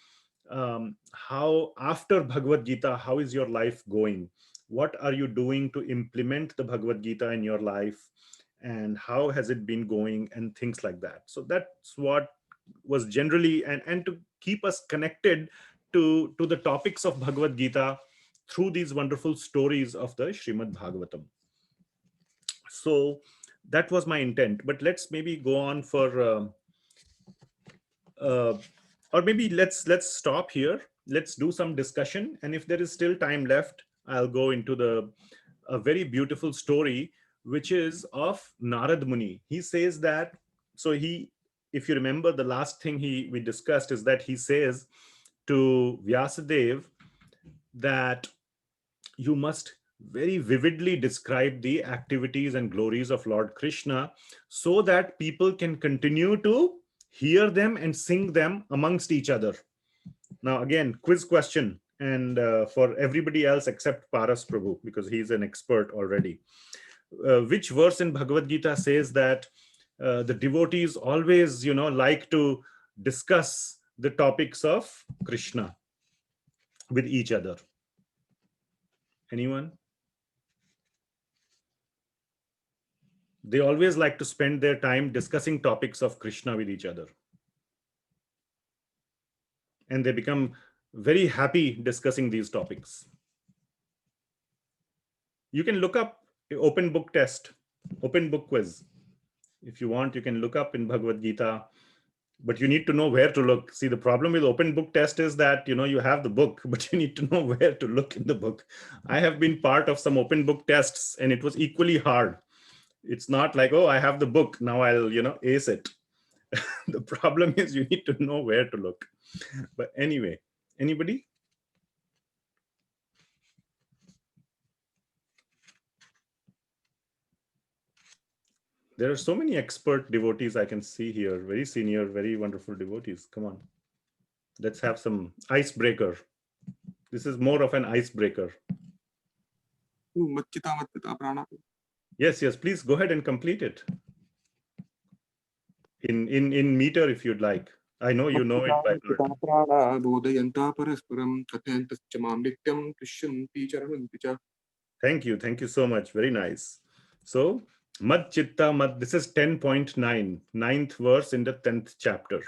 how after Bhagavad Gita, how is your life going? What are you doing to implement the Bhagavad Gita in your life? And how has it been going, and things like that. So that's what was generally, and to keep us connected to the topics of Bhagavad Gita through these wonderful stories of the Srimad Bhagavatam. So that was my intent. But let's maybe go on for, or maybe let's stop here. Let's do some discussion. And if there is still time left, I'll go into a very beautiful story, which is of Narada Muni. He says that, so if you remember, the last thing we discussed is that he says to Vyasadeva that you must very vividly describe the activities and glories of Lord Krishna so that people can continue to hear them and sing them amongst each other. Now, again, quiz question, and for everybody else except Paras Prabhu, because he's an expert already. Which verse in Bhagavad Gita says that the devotees always, like to discuss the topics of Krishna with each other? Anyone? They always like to spend their time discussing topics of Krishna with each other. And they become very happy discussing these topics. You can look up open book test, open book quiz. If you want, you can look up in Bhagavad Gita, but you need to know where to look. See, the problem with open book test is that, you have the book, but you need to know where to look in the book. I have been part of some open book tests and it was equally hard. It's not like, oh, I have the book, now I'll, ace it. The problem is you need to know where to look. But anyway, anybody? There are so many expert devotees I can see here, very senior, very wonderful devotees. Come on, let's have some icebreaker. This is more of an icebreaker. Yes, please go ahead and complete it. In meter if you'd like. I know you know it by heart. Thank you so much. Very nice. So Mad Chitta Mad, this is 10.9, 9th verse in the 10th chapter,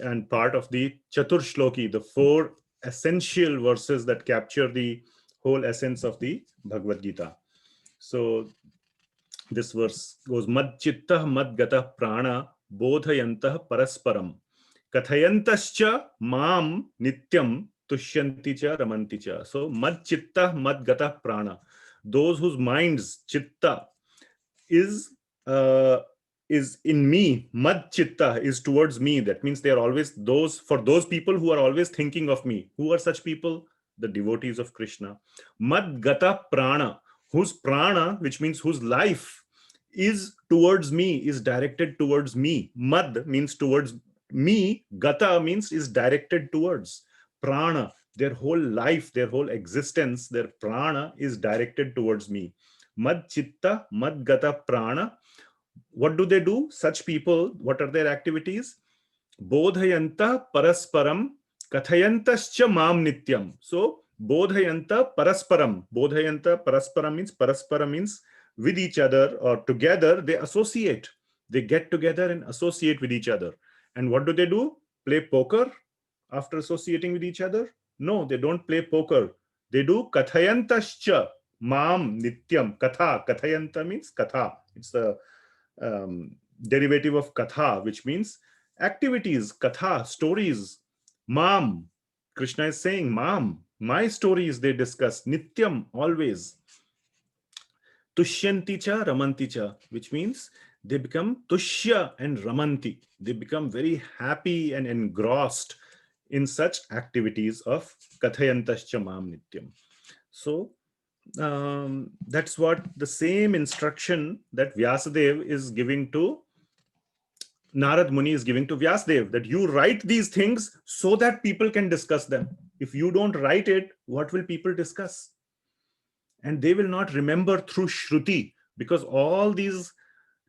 and part of the Chatur Shloki, the 4 essential verses that capture the whole essence of the Bhagavad Gita. So this verse goes, Mad Chitta Mad Gata Prana Bodhayantah Parasparam Kathayantascha Mam Nityam Tushyanti cha Ramanti cha. So Mad Chitta Mad Gata Prana, those whose minds, Chitta, is in me. Mad Chitta is towards me. That means they are always for those people who are always thinking of me. Who are such people? The devotees of Krishna. Mad Gata Prana, whose prana, which means whose life, is towards me, is directed towards me. Mad means towards me. Gata means is directed towards. Prana, their whole life, their whole existence, their prana is directed towards me. Mad Chitta Mad Gata Prana. What do they do? Such people, what are their activities? Bodhayanta Parasparam Kathayantascha Mam Nityam. So Bodhayanta Parasparam. Bodhayanta Parasparam means with each other or together. They associate. They get together and associate with each other. And what do? Play poker after associating with each other? No, they don't play poker. They do Kathayantascha Mam Nityam. Katha. Kathayanta means Katha. It's the derivative of Katha, which means activities. Katha, stories. Mam. Krishna is saying, Mam, my stories they discuss. Nityam, always. Tushyanti cha Ramanti cha, which means they become Tushya and Ramanti. They become very happy and engrossed in such activities of Kathayantascha Mam Nityam. So that's what the same instruction that Vyasadeva is giving to Narad Muni is giving to Vyasadeva, that you write these things so that people can discuss them. If you don't write it, what will people discuss? And they will not remember through Shruti, because all these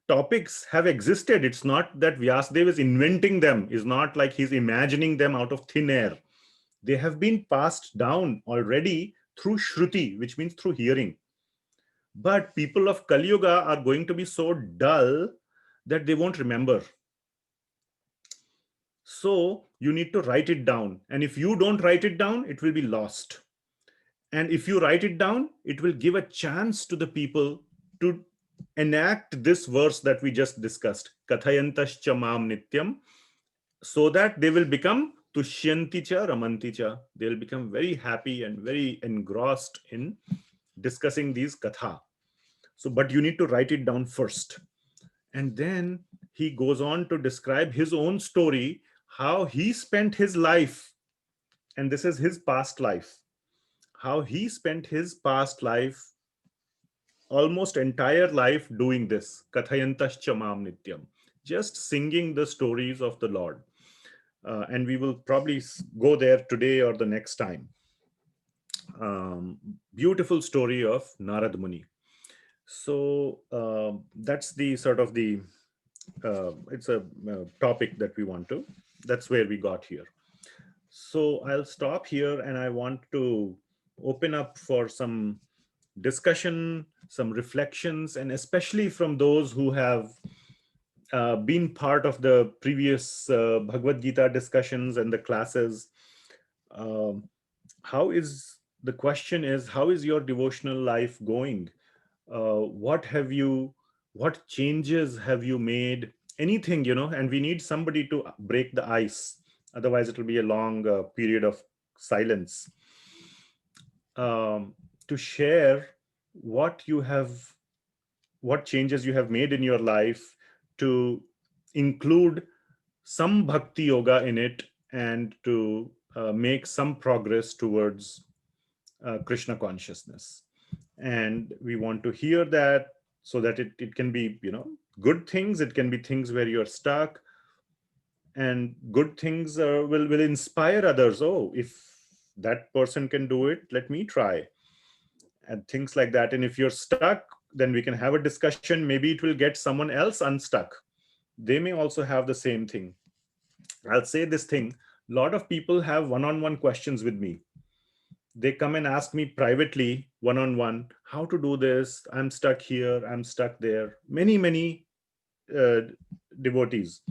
topics have existed. It's not that Vyasadeva is inventing them. It's not like he's imagining them out of thin air. They have been passed down already through Shruti, which means through hearing. But people of Kali Yuga are going to be so dull that they won't remember. So you need to write it down. And if you don't write it down, it will be lost. And if you write it down, it will give a chance to the people to enact this verse that we just discussed, Kathayantascha mam nityam, so that they will become tushyanti cha ramanti cha. They'll become very happy and very engrossed in discussing these katha. So, but you need to write it down first. And then he goes on to describe his own story, how he spent his life, and this is his past life, how he spent his past life, almost entire life doing this, Kathayantascha mam nityam, just singing the stories of the Lord. And we will probably go there today or the next time. Beautiful story of Narada Muni. So that's the sort of the, it's a topic that we want to, that's where we got here. So I'll stop here and I want to open up for some discussion, some reflections, and especially from those who have been part of the previous Bhagavad Gita discussions and the classes. How is, the question is, how is your devotional life going? What changes have you made? Anything, and we need somebody to break the ice. Otherwise, it will be a long period of silence. To share what changes you have made in your life, to include some Bhakti Yoga in it, and to make some progress towards Krishna consciousness. And we want to hear that, so that it can be, good things. It can be things where you're stuck, and good things will inspire others. Oh, if that person can do it, let me try, and things like that. And if you're stuck, then we can have a discussion. Maybe it will get someone else unstuck. They may also have the same thing. I'll say this thing: a lot of people have one-on-one questions with me. They come and ask me privately, one-on-one, how to do this. I'm stuck here, I'm stuck there. Many devotees.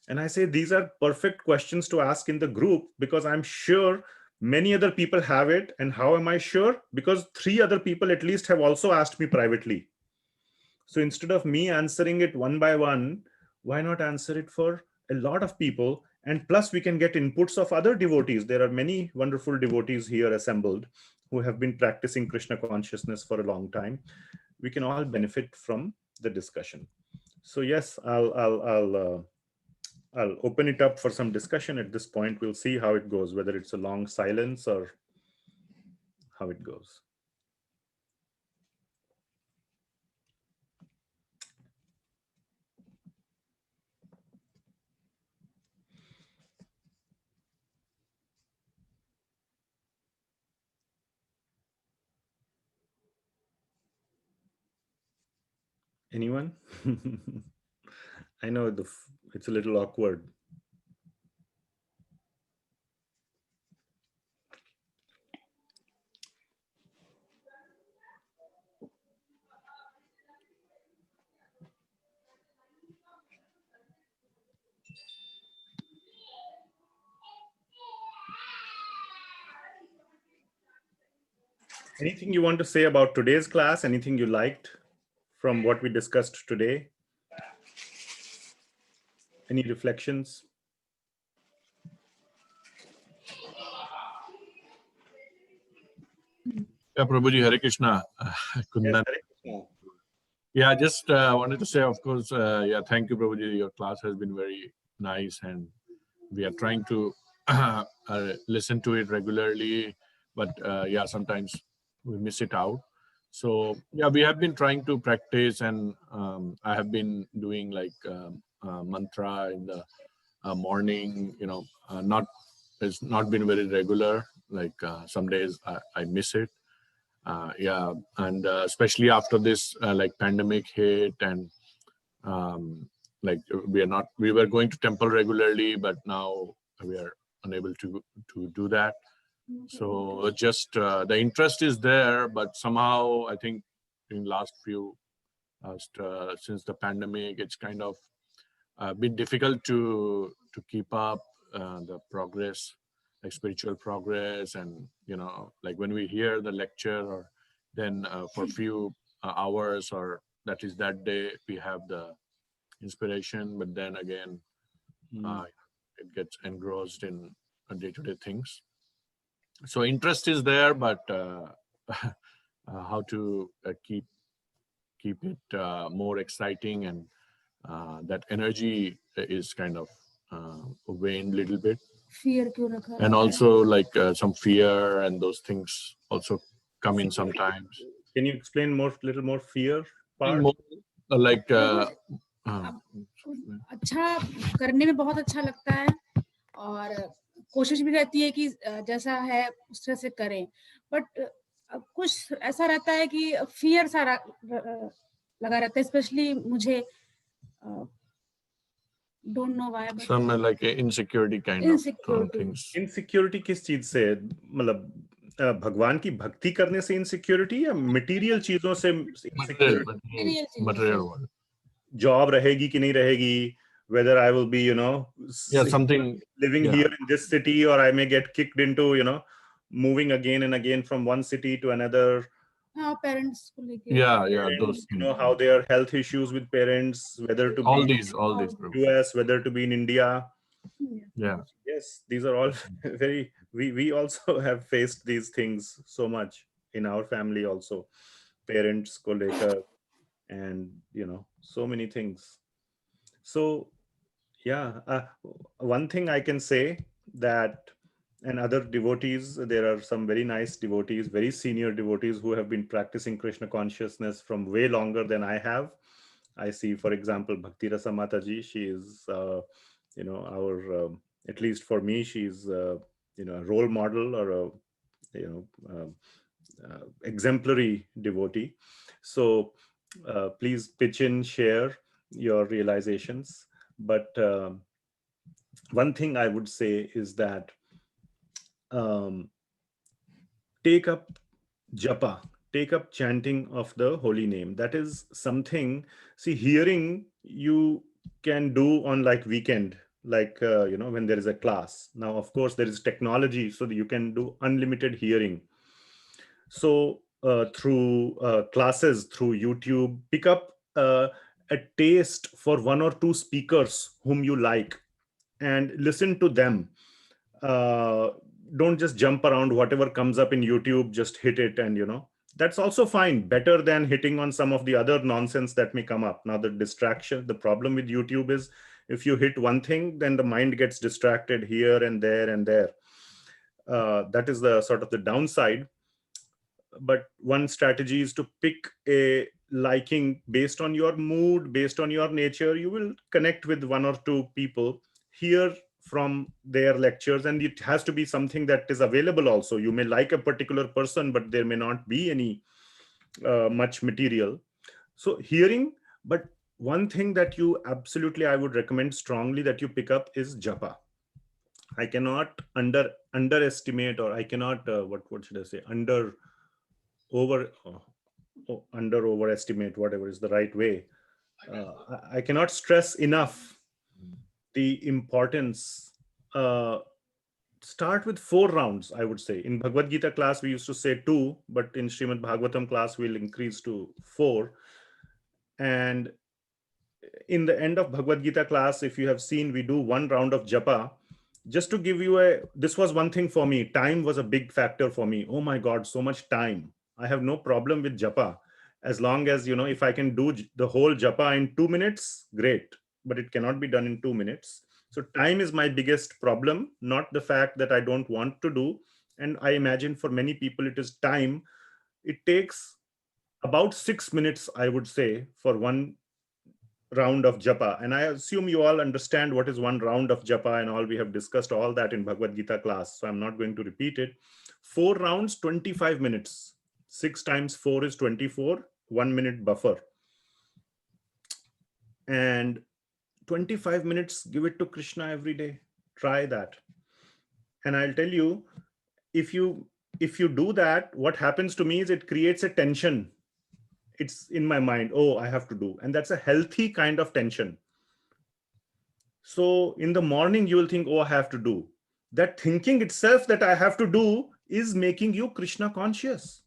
And I say, these are perfect questions to ask in the group, because I'm sure many other people have it. And how am I sure? Because 3 other people at least have also asked me privately. So instead of me answering it one by one, why not answer it for a lot of people? And plus, we can get inputs of other devotees. There are many wonderful devotees here assembled who have been practicing Krishna consciousness for a long time. We can all benefit from the discussion. So yes, I'll open it up for some discussion at this point. We'll see how it goes, whether it's a long silence or how it goes. Anyone? I know it's a little awkward. Anything you want to say about today's class? Anything you liked from what we discussed today? Any reflections? Yeah, Prabhuji, Hare Krishna. Kundan. Yes, Yeah, just wanted to say, of course, yeah, thank you, Prabhuji. Your class has been very nice, and we are trying to listen to it regularly. But yeah, sometimes we miss it out. So yeah, we have been trying to practice, and I have been doing like mantra in the morning. It's not been very regular. Like some days I miss it. Yeah, and especially after this like pandemic hit, and like we were going to temple regularly, but now we are unable to do that. So just the interest is there, but somehow I think in last few since the pandemic, it's kind of a bit difficult to keep up the progress, like spiritual progress, and like when we hear the lecture, or then for few hours, or that is that day, we have the inspiration, but then again it gets engrossed in day-to-day things. So interest is there, but how to keep it more exciting, and that energy is kind of waned a little bit. Fear क्यों रखा And है? also like some fear and those things also come in sometimes. Can you explain little more fear part? More, like अच्छा करने में बहुत अच्छा लगता है, और कोशिश भी रहती है कि जैसा है उस तरह से करें, बट कुछ ऐसा रहता है कि फियर सारा लगा रहता है, स्पेशली मुझे don't know why, but some like insecurity kind of things. Insecurity किस चीज से, मतलब भगवान की भक्ति करने से insecurity या material चीजों से insecurity? Material one. Job रहेगी कि नहीं रहेगी, whether I will be something living here in this city, or I may get kicked into moving again and again from one city to another. Parents को लेके, those things. How their health issues with parents, whether to all be these US, whether to be in India. Yes, these are all very, we also have faced these things so much in our family also, parents ko lekar, and so many things. So one thing I can say, that, and other devotees, there are some very nice devotees, very senior devotees who have been practicing Krishna consciousness from way longer than I have. I see, for example, Bhakti Rasa Mataji. She is our at least for me, she's a role model, or a exemplary devotee. So please pitch in, share your realizations. But one thing I would say is that take up japa, take up chanting of the holy name. That is something, see, hearing you can do on like weekend, like when there is a class. Now of course there is technology, so that you can do unlimited hearing. So through classes, through YouTube, pick up a taste for one or two speakers whom you like and listen to them. Don't just jump around, whatever comes up in YouTube, just hit it, and that's also fine, better than hitting on some of the other nonsense that may come up. Now the distraction, the problem with YouTube is, if you hit one thing, then the mind gets distracted here and there and there. That is the sort of the downside. But one strategy is to pick a liking based on your mood, based on your nature. You will connect with one or two people, hear from their lectures, and it has to be something that is available also. You may like a particular person, but there may not be any much material. So hearing, but one thing that you absolutely, I would recommend strongly that you pick up is japa. I cannot underestimate, or I cannot, what should I say, overestimate, whatever is the right way. I cannot stress enough the importance. Start with 4 rounds, I would say. In Bhagavad Gita class, we used to say 2, but in Srimad Bhagavatam class, we'll increase to 4. And in the end of Bhagavad Gita class, if you have seen, we do 1 round of japa. Just to give you this was one thing for me. Time was a big factor for me. Oh my God, so much time. I have no problem with japa. As long as, if I can do the whole japa in 2 minutes, great. But it cannot be done in 2 minutes. So time is my biggest problem, not the fact that I don't want to do. And I imagine for many people, it is time. It takes about 6 minutes, I would say, for 1 round of japa. And I assume you all understand what is 1 round of japa and all. We have discussed all that in Bhagavad Gita class, so I'm not going to repeat it. 4 rounds, 25 minutes. 6 times 4 is 24, 1 minute buffer. And 25 minutes, give it to Krishna every day. Try that. And I'll tell you, if you do that, what happens to me is it creates a tension. It's in my mind, oh, I have to do. And that's a healthy kind of tension. So in the morning, you will think, oh, I have to do. That thinking itself that I have to do is making you Krishna conscious.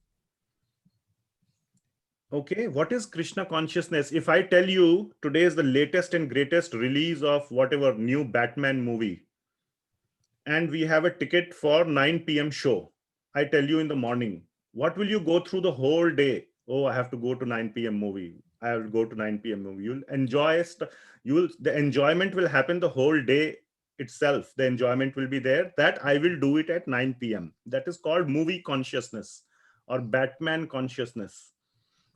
Okay, what is Krishna consciousness? If I tell you today is the latest and greatest release of whatever new Batman movie, and we have a ticket for 9 p.m. show, I tell you in the morning, what will you go through the whole day? Oh, I have to go to 9 p.m. movie. I will go to 9 p.m. movie. You'll enjoy, the enjoyment will happen the whole day itself. The enjoyment will be there that I will do it at 9 p.m. That is called movie consciousness or Batman consciousness.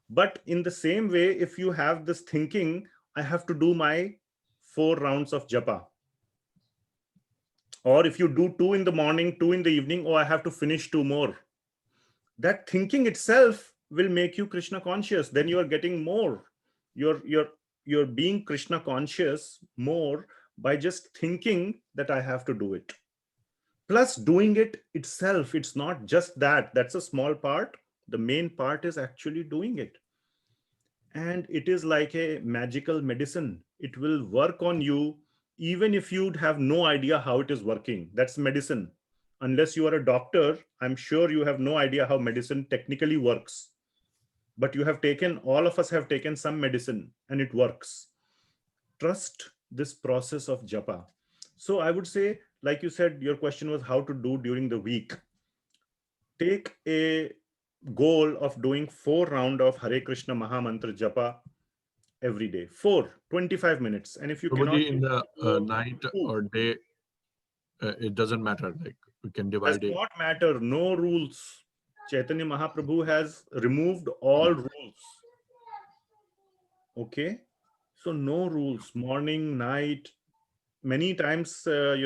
But in the same way, if you have this thinking, I have to do my 4 rounds of japa. Or if you do 2 in the morning, 2 in the evening, oh, I have to finish 2 more. That thinking itself will make you Krishna conscious. Then you are getting more. You're being Krishna conscious more by just thinking that I have to do it. Plus doing it itself. It's not just that. That's a small part. The main part is actually doing it. And it is like a magical medicine. It will work on you even if you'd have no idea how it is working. That's medicine. Unless you are a doctor, I'm sure you have no idea how medicine technically works. But you have taken, all of us have taken some medicine and it works. Trust this process of japa. So I would say, like you said, your question was how to do during the week. Take a goal of doing 4 rounds of Hare Krishna Maha Mantra japa every day. 25 minutes. And if you cannot in the night or day, it doesn't matter. Like we can divide does it. not matter. No rules. Chaitanya Mahaprabhu has removed all rules. Okay. So no rules, morning, night. Many times, I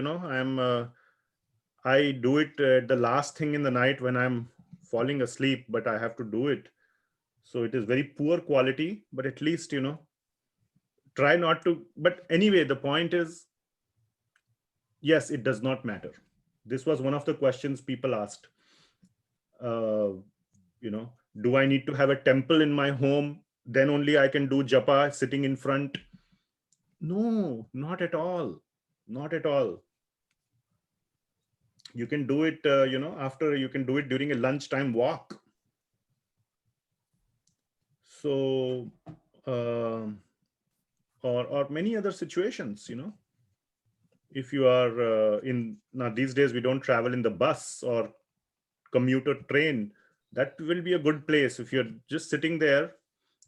do it the last thing in the night when I'm falling asleep, but I have to do it. So it is very poor quality, but at least, try not to. But anyway, the point is, yes, it does not matter. This was one of the questions people asked. Do I need to have a temple in my home? Then only I can do japa sitting in front. No, not at all. Not at all. You can do it, after you can do it during a lunchtime walk. So, or many other situations, if you are now these days, we don't travel in the bus or commuter train. That will be a good place. If you're just sitting there,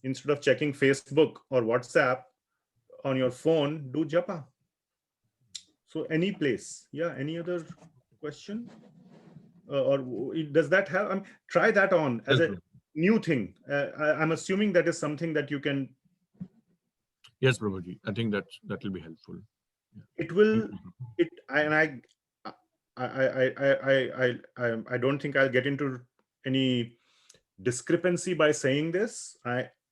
instead of checking Facebook or WhatsApp on your phone, do japa. So any place. Yeah. Any other question? Or does that have, try that on as a new thing. I'm assuming that is something that you can. Yes, Prabhuji. I think that will be helpful. Yeah. It will, I don't think I'll get into any discrepancy by saying this.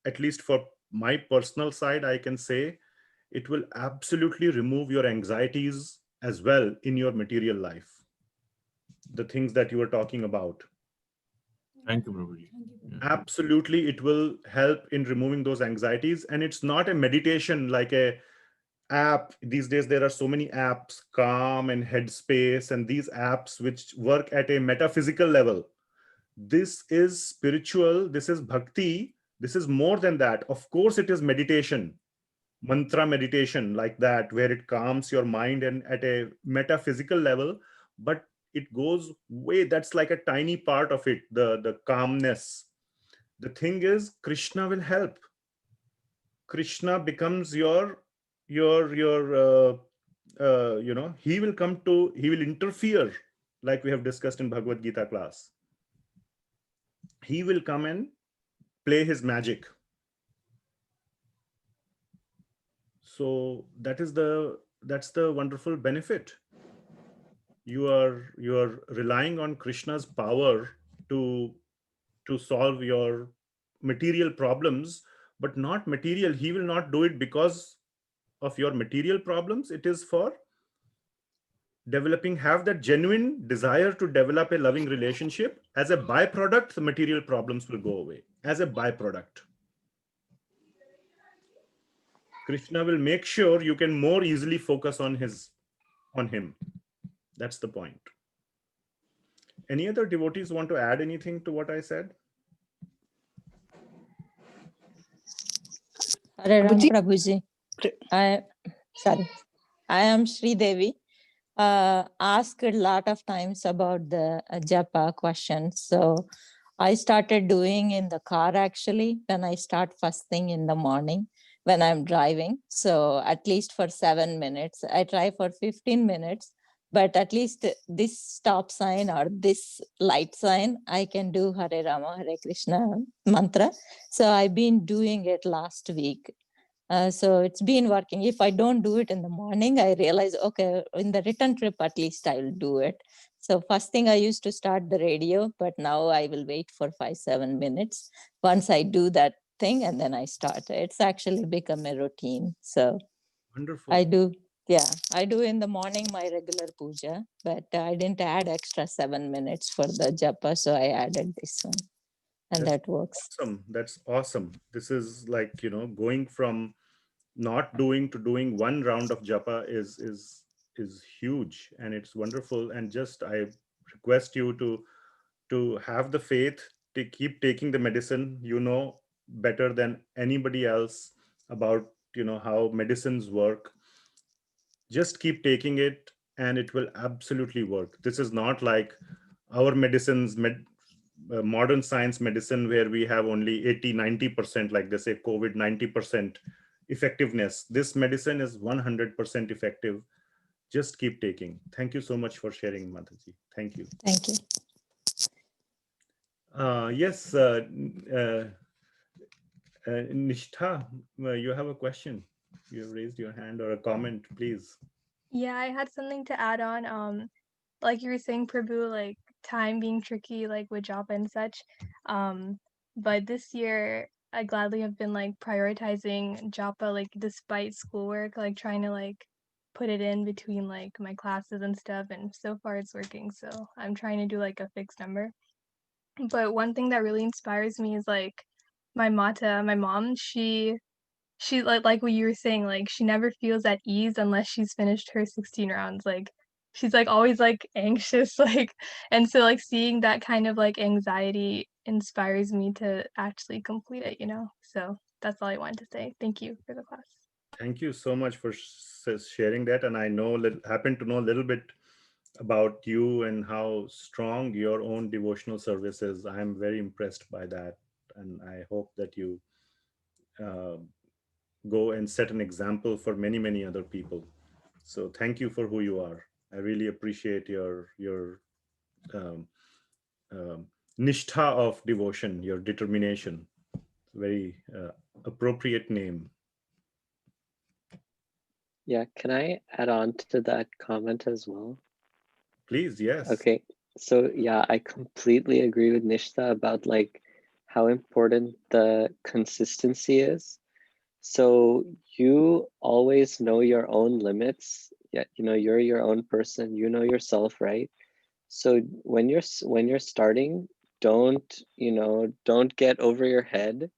At least for my personal side, I can say it will absolutely remove your anxieties as well in your material life. The things that you were talking about. Thank you, Prabhuji. Yeah. Absolutely, it will help in removing those anxieties. And it's not a meditation like a app. These days, there are so many apps, Calm and Headspace, and these apps which work at a metaphysical level. This is spiritual. This is bhakti. This is more than that. Of course, it is meditation, mantra meditation like that, where it calms your mind and at a metaphysical level. But it goes way, that's like a tiny part of it, the calmness. The thing is, Krishna will help. Krishna becomes he will interfere, like we have discussed in Bhagavad Gita class. He will come and play his magic. So that's the wonderful benefit. You are relying on Krishna's power to solve your material problems, but not material. He will not do it because of your material problems. It is for have that genuine desire to develop a loving relationship. As a byproduct, the material problems will go away as a byproduct. Krishna will make sure you can more easily focus on him. That's the point. Any other devotees want to add anything to what I said? Hare Ram Prabhuji. Prabhuji. I am Śrī Devi. Asked a lot of times about the japa questions. So I started doing in the car actually when I start first thing in the morning when I'm driving. So at least for 7 minutes, I try for 15 minutes, but at least this stop sign or this light sign, I can do Hare Rama, Hare Krishna mantra. So I've been doing it last week. So it's been working. If I don't do it in the morning, I realize, okay, in the return trip, at least I will do it. So first thing I used to start the radio, but now I will wait for 5-7 minutes. Once I do that thing and then I start. It's actually become a routine. So Wonderful. I do in the morning my regular puja, but I didn't add extra 7 minutes for the japa. So I added this one and that works. Awesome. That's awesome. This is like, going from not doing to doing one round of japa is huge, and it's wonderful. And just I request you to have the faith to keep taking the medicine. Better than anybody else about how medicines work. Just keep taking it and it will absolutely work. This is not like our medicines, modern science medicine, where we have only 80-90%, like they say COVID, 90% effectiveness. This medicine is 100% effective. Just keep taking. Thank you so much for sharing, Mataji. Thank you. Thank you. Yes, Nishtha, you have a question. You have raised your hand or a comment, please. Yeah, I had something to add on. Like you were saying, Prabhu, like time being tricky, like with japa and such. But this year I gladly have been like prioritizing japa, like despite schoolwork, like trying to like put it in between like my classes and stuff. And so far it's working. So I'm trying to do like a fixed number. But one thing that really inspires me is like my mom, she like what you were saying, like she never feels at ease unless she's finished her 16 rounds. Like she's like always like anxious, like, and so like seeing that kind of like anxiety inspires me to actually complete it, So that's all I wanted to say. Thank you for the class. Thank you so much for sharing that. And I happen to know a little bit about you and how strong your own devotional service is. I am very impressed by that. And I hope that you go and set an example for many, many other people. So thank you for who you are. I really appreciate your nishtha of devotion, your determination. Very appropriate name. Yeah, can I add on to that comment as well? Please, yes. Okay, so yeah, I completely agree with Nishtha about like how important the consistency is. So you always know your own limits. Yeah, you're your own person. You know yourself, right? So when you're starting, don't get over your head.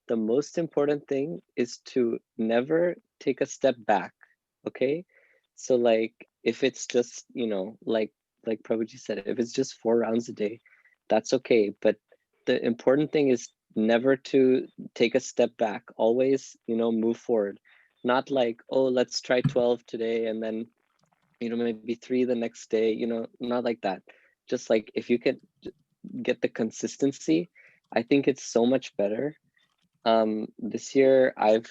The most important thing is to never take a step back. Okay, so like if it's just like Prabhuji said, if it's just 4 rounds a day, that's okay. But the important thing is never to take a step back. Always move forward. Not like, oh, let's try 12 today and then maybe 3 the next day, not like that. Just like if you could get the consistency, I think it's so much better. This year I've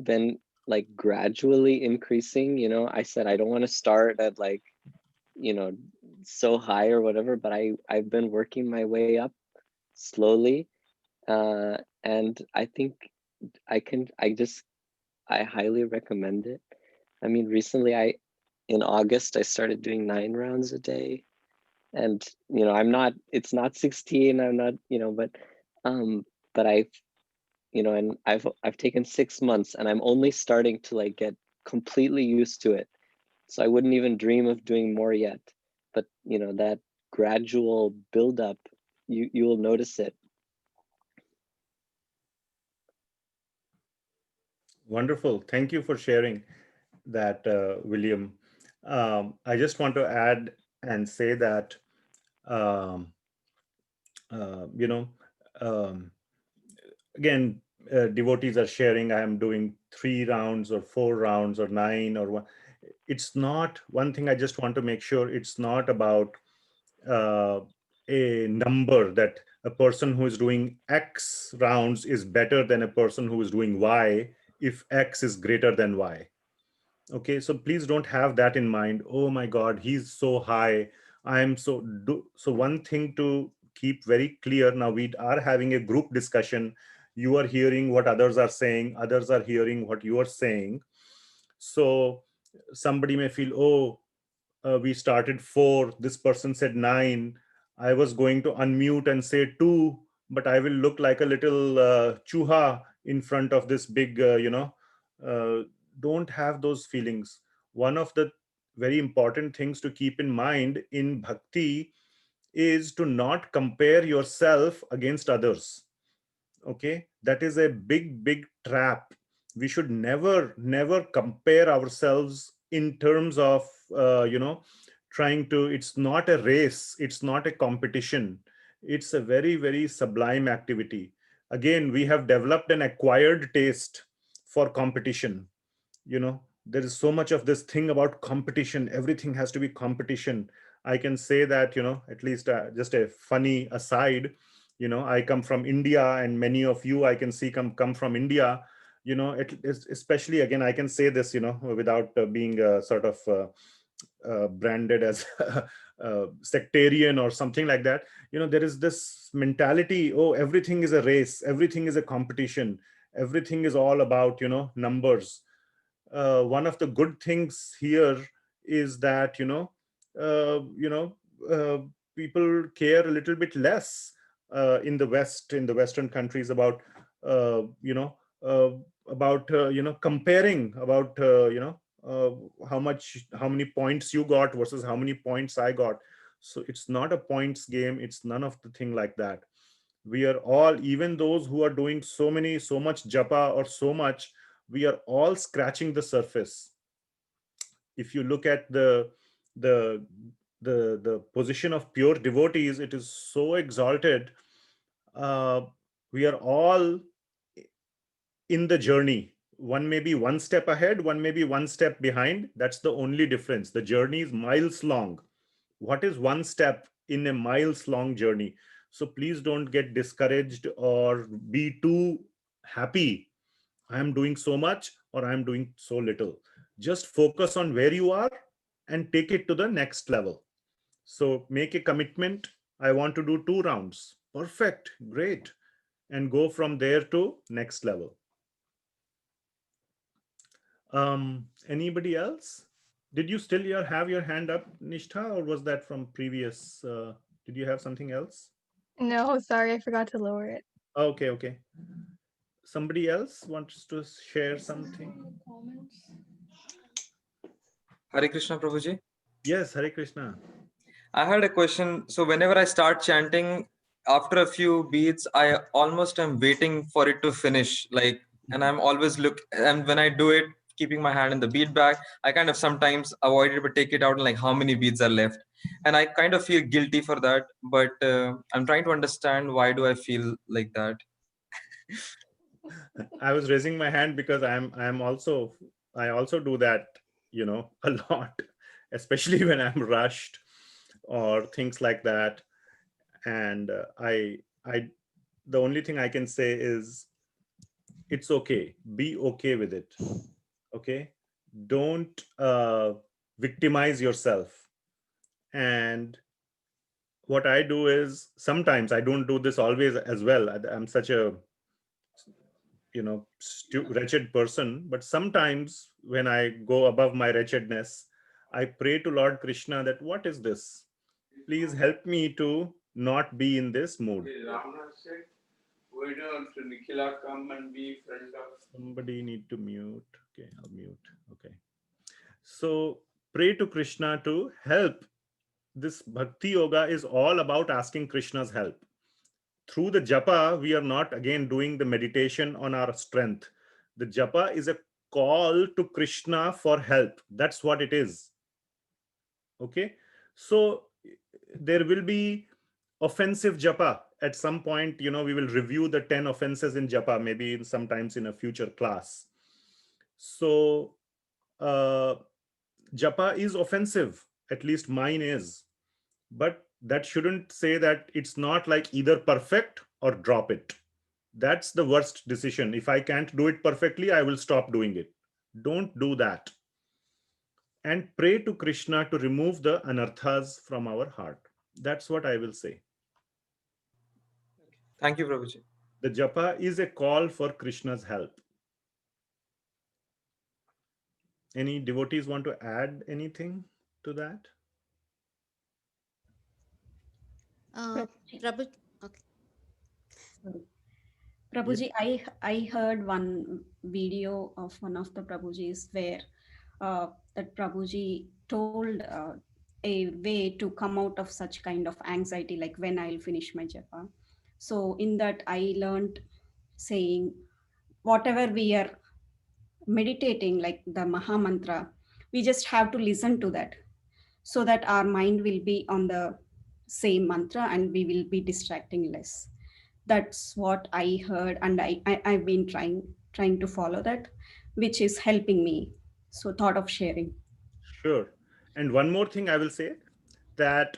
been like gradually increasing. I said I don't want to start at like so high or whatever, but I've been working my way up slowly, and I think I highly recommend it. I mean, recently in August I started doing 9 rounds a day, and it's not 16, I'm not, but and I've taken 6 months, and I'm only starting to like get completely used to it. So I wouldn't even dream of doing more yet. But that gradual buildup, you will notice it. Wonderful. Thank you for sharing that, William. I just want to add and say that, um, you know, um, again, devotees are sharing, I am doing 3 rounds or 4 rounds or 9 or one. It's not one thing. I just want to make sure it's not about a number, that a person who is doing X rounds is better than a person who is doing Y if X is greater than Y. Okay, so please don't have that in mind. Oh my God, he's so high. I am so so one thing to keep very clear. Now we are having a group discussion. You are hearing what others are saying. Others are hearing what you are saying. So somebody may feel, oh, we started 4. This person said 9. I was going to unmute and say 2, but I will look like a little chuha in front of this big, uh, don't have those feelings. One of the very important things to keep in mind in bhakti is to not compare yourself against others. Okay, that is a big trap. We should never compare ourselves in terms of trying to. It's not a race, it's not a competition. It's a very sublime activity. Again, we have developed an acquired taste for competition. There is so much of this thing about competition. Everything has to be competition. I can say that, at least just a funny aside, I come from India, and many of you I can see come from India. Especially, again, I can say this, without being sort of branded as sectarian or something like that. There is this mentality, oh, everything is a race, everything is a competition, everything is all about numbers. One of the good things here is that uh, you know uh, people care a little bit less in the Western countries about uh, you know uh, comparing about uh, how many points you got versus how many points I got. So it's not a points game. It's none of the thing like that. We are all, even those who are doing so much japa or so much, we are all scratching the surface. If you look at the the position of pure devotees, it is so exalted. uh, we are all in the journey. One may be one step ahead, one may be one step behind. That's the only difference. The journey is miles long. What is one step in a miles long journey? So please don't get discouraged or be too happy. I am doing so much or I am doing so little. Just focus on where you are and take it to the next level. So make a commitment. I want to do 2 rounds. Perfect. Great. And go from there to next level. Anybody else? Did you still have your hand up, Nishtha, or was that from previous? Did you have something else? No, sorry, I forgot to lower it. Okay. Somebody else wants to share something? Hare Krishna, Prabhuji. Yes, Hare Krishna. I had a question. So whenever I start chanting, after a few beats, I almost am waiting for it to finish. And I'm always and when I do it, keeping my hand in the beat bag, I kind of sometimes avoid it, but take it out and how many beats are left. And I kind of feel guilty for that. But I'm trying to understand, why do I feel like that? I was raising my hand because I also do that, a lot, especially when I'm rushed or things like that. And the only thing I can say is it's okay. Be okay with it. Okay. Don't victimize yourself. And what I do is, sometimes, I don't do this always as well. I'm such a wretched person, but sometimes when I go above my wretchedness, I pray to Lord Krishna that, what is this? Please help me to not be in this mood. Why don't Nikhila come and be friend of? Somebody need to mute. Okay, I'll mute. Okay. So pray to Krishna to help. This Bhakti Yoga is all about asking Krishna's help. Through the japa, we are not again doing the meditation on our strength. The japa is a call to Krishna for help. That's what it is. Okay, so there will be offensive japa at some point. We will review the 10 offenses in japa, maybe sometimes in a future class. So japa is offensive, at least mine is, but that shouldn't say that it's not like either perfect or drop it. That's the worst decision. If I can't do it perfectly, I will stop doing it. Don't do that. And pray to Krishna to remove the anarthas from our heart. That's what I will say. Thank you, Prabhuji. The japa is a call for Krishna's help. Any devotees want to add anything to that? Prabhu, okay. Sorry. Prabhuji, I heard one video of one of the Prabhujis where that Prabhuji told a way to come out of such kind of anxiety, like when I'll finish my japa. So in that I learned saying, whatever we are meditating, like the Maha Mantra, we just have to listen to that so that our mind will be on the same mantra and we will be distracting less. That's what I heard, and I've been trying to follow that, which is helping me. So thought of sharing. Sure. And one more thing I will say that,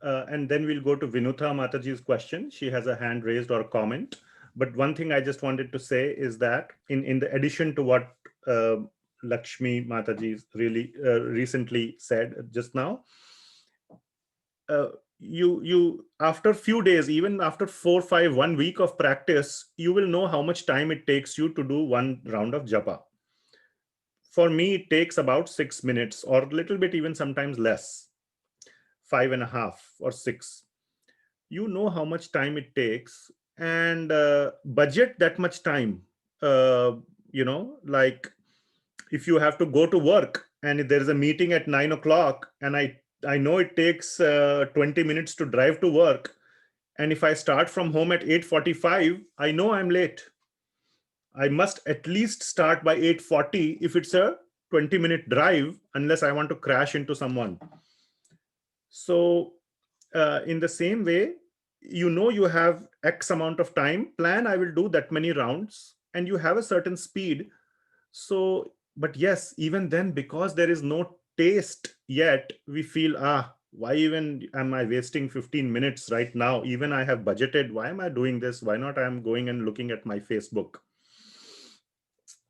and then we'll go to Vinutha Mataji's question. She has a hand raised or a comment. But one thing I just wanted to say is that in the addition to what Lakshmi Mataji really recently said just now, you after few days, even after 4, 5, 1 week of practice, you will know how much time it takes you to do one round of japa. For me, it takes about 6 minutes or a little bit, even sometimes less, 5.5 or 6. You know how much time it takes, and budget that much time. Like if you have to go to work and if there is a meeting at 9 o'clock and I know it takes 20 minutes to drive to work. And if I start from home at 8:45, I know I'm late. I must at least start by 8:40 if it's a 20-minute drive, unless I want to crash into someone. So in the same way, you have X amount of time, plan I will do that many rounds, and you have a certain speed. So, but yes, even then, because there is no taste yet, we feel, why even am I wasting 15 minutes right now? Even I have budgeted, why am I doing this? Why not I'm going and looking at my Facebook?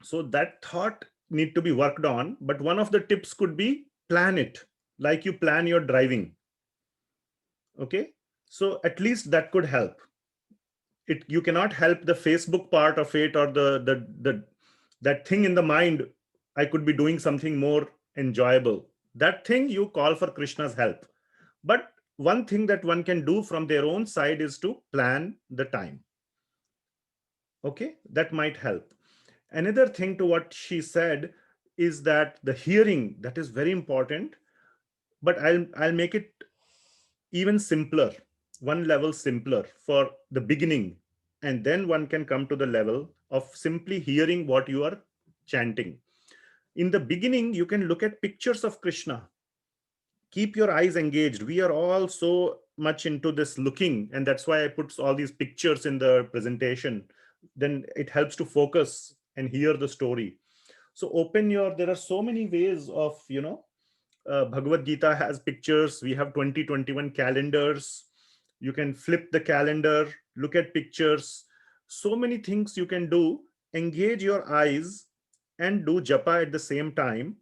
So that thought need to be worked on. But one of the tips could be plan it like you plan your driving. Okay. So at least that could help. You cannot help the Facebook part of it or that thing in the mind. I could be doing something more enjoyable. That thing you call for Krishna's help. But one thing that one can do from their own side is to plan the time. Okay, that might help. Another thing to what she said is that the hearing, that is very important, but I'll make it even simpler, one level simpler for the beginning. And then one can come to the level of simply hearing what you are chanting. In the beginning, you can look at pictures of Krishna. Keep your eyes engaged. We are all so much into this looking, and that's why I put all these pictures in the presentation. Then it helps to focus and hear the story. So there are so many ways of, Bhagavad Gita has pictures. We have 2021 calendars. You can flip the calendar, look at pictures. So many things you can do. Engage your eyes and do japa at the same time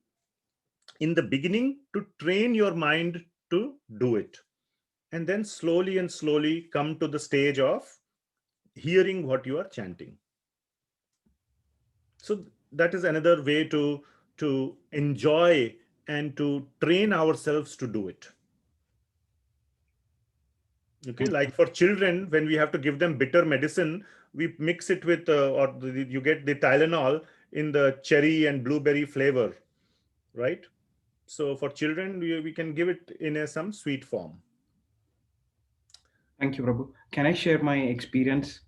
in the beginning to train your mind to do it. And then slowly and slowly come to the stage of hearing what you are chanting. So that is another way to enjoy and to train ourselves to do it. Okay, like for children, when we have to give them bitter medicine, we mix it with, you get the Tylenol in the cherry and blueberry flavor, right? So for children, we can give it in some sweet form. Thank you, Prabhu. Can I share my experience?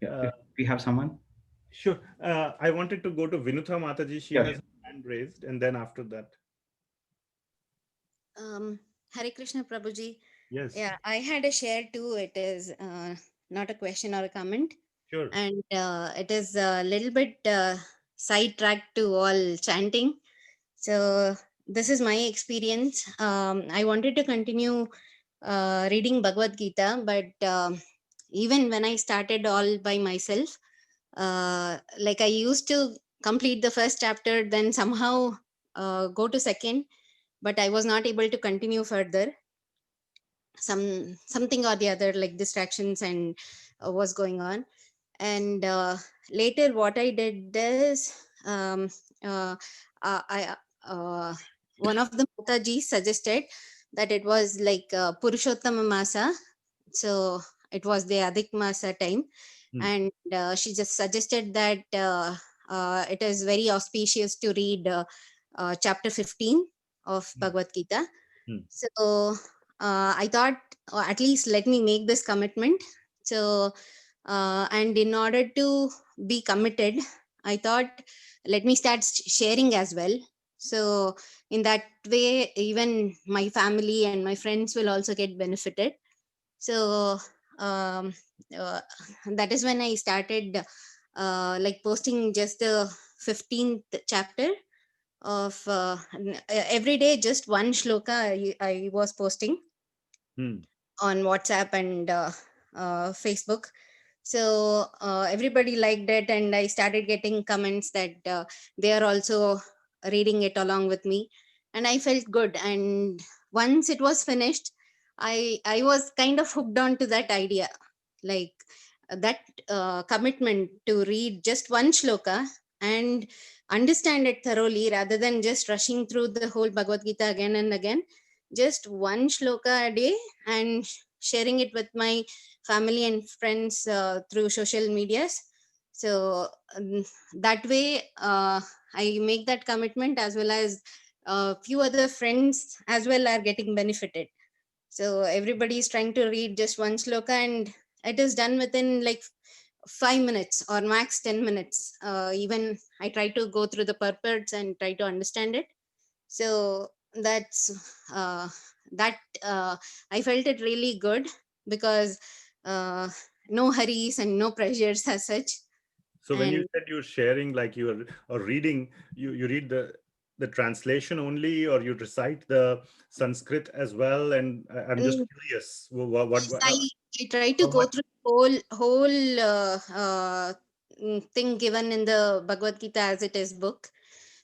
Yeah, if we have someone. Sure. I wanted to go to Vinutha Mataji. She has her hand raised, and then after that. Hare Krishna Prabhuji. Yes. Yeah, I had a share too. It is not a question or a comment. Sure. And it is a little bit sidetracked to all chanting. So this is my experience. I wanted to continue reading Bhagavad Gita, but even when I started all by myself, like I used to complete the first chapter, then somehow go to second, but I was not able to continue further. Something or the other, like distractions and was going on. And later what I did is one of the Mataji suggested that it was like Purushottama Masa, so it was the Adhik Masa time. And she just suggested that it is very auspicious to read chapter 15 of Bhagavad Gita. So I thought, at least let me make this commitment. So and in order to be committed, I thought, let me start sharing as well. So in that way, even my family and my friends will also get benefited. So that is when I started like posting just the 15th chapter of every day, just one shloka I was posting on WhatsApp and Facebook. So everybody liked it, and I started getting comments that they are also reading it along with me, and I felt good. And once it was finished, I was kind of hooked on to that idea, like that commitment to read just one shloka and understand it thoroughly, rather than just rushing through the whole Bhagavad Gita again and again. Just one shloka a day and sharing it with my family and friends through social medias. So that way I make that commitment, as well as a few other friends as well are getting benefited. So everybody is trying to read just one sloka, and it is done within like 5 minutes or max 10 minutes. Even I try to go through the purports and try to understand it. So that's that I felt it really good, because no hurries and no pressures as such. So when you said you're sharing, like you are reading, you read the translation only, or you recite the Sanskrit as well? And I'm just curious, what I try to go through the whole thing given in the Bhagavad Gita as it is book.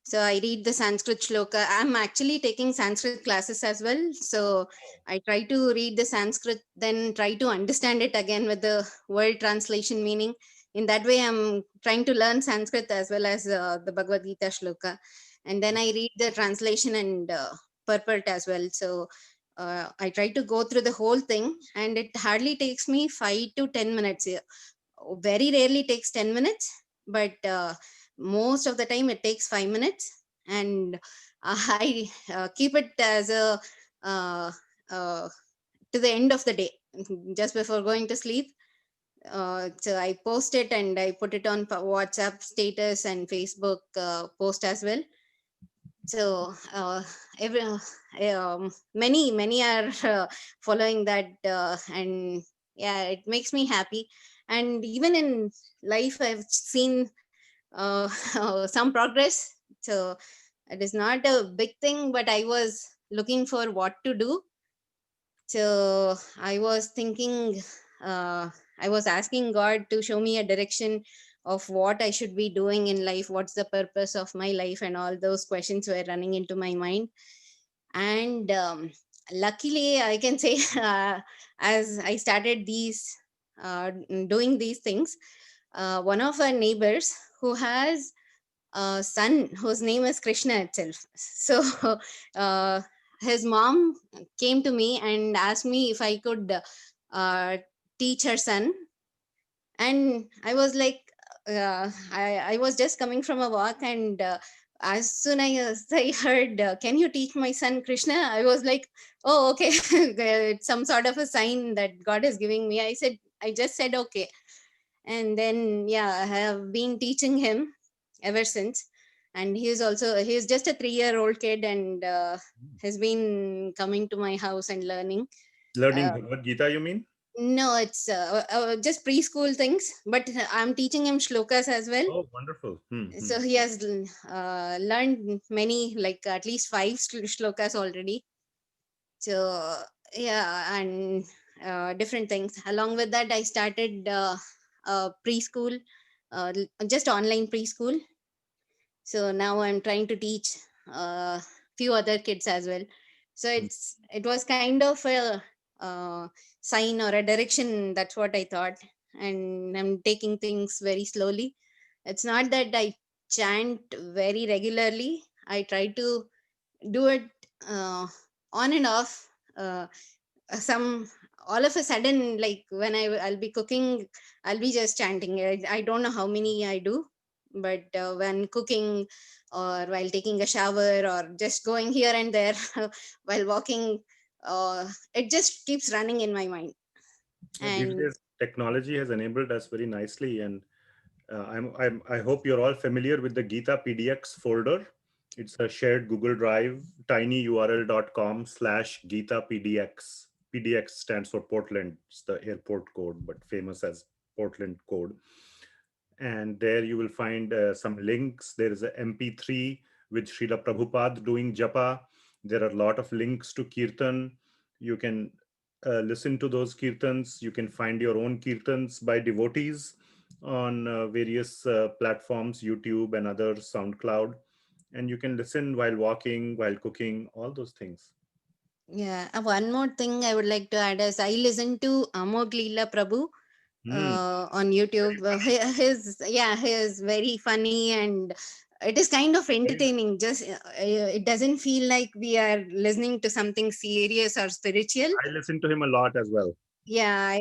So I read the Sanskrit shloka. I'm actually taking Sanskrit classes as well. So I try to read the Sanskrit, then try to understand it again with the word translation meaning. In that way, I'm trying to learn Sanskrit as well as the Bhagavad Gita shloka. And then I read the translation and purport as well. So I try to go through the whole thing, and it hardly takes me 5 to 10 minutes. Very rarely takes 10 minutes, but most of the time it takes 5 minutes. And I keep it as a to the end of the day, just before going to sleep. So I post it and I put it on WhatsApp status and Facebook post as well. So many are following that, and yeah, it makes me happy. And even in life, I've seen some progress. So it is not a big thing, but I was looking for what to do. So I was thinking, I was asking God to show me a direction of what I should be doing in life, what's the purpose of my life, and all those questions were running into my mind. And luckily, I can say, as I started doing these things, one of our neighbors who has a son whose name is Krishna itself. So his mom came to me and asked me if I could teach her son. And I was like, I was just coming from a walk, and as soon as I heard, can you teach my son Krishna? I was like, oh, okay. It's some sort of a sign that God is giving me. I just said, okay. And then, yeah, I have been teaching him ever since. And he's just a 3-year-old kid, and has been coming to my house and learning. Learning Bhagavad Gita, you mean? No, it's just preschool things, but I'm teaching him shlokas as well. Oh, wonderful. So he has learned many, like at least 5 shlokas already. So yeah, and different things. Along with that, I started preschool, just online preschool. So now I'm trying to teach few other kids as well. So it was kind of a sign or a direction. That's what I thought, and I'm taking things very slowly. It's not that I chant very regularly. I try to do it on and off. All of a sudden, like when I'll be cooking, I'll be just chanting. I don't know how many I do, but when cooking or while taking a shower or just going here and there while walking, it just keeps running in my mind. These days, technology has enabled us very nicely, and I hope you're all familiar with the Gita PDX folder. It's a shared Google Drive, tinyurl.com/Gita PDX. PDX stands for Portland. It's the airport code, but famous as Portland code. And there you will find some links. There is a MP3 with Srila Prabhupada doing japa. There are a lot of links to kirtan. You can listen to those kirtans. You can find your own kirtans by devotees on various platforms, YouTube and others, SoundCloud. And you can listen while walking, while cooking, all those things. Yeah, one more thing I would like to add is I listen to Amog Leela Prabhu on YouTube. He is very funny, and it is kind of entertaining. Just it doesn't feel like we are listening to something serious or spiritual. I listen to him a lot as well. Yeah,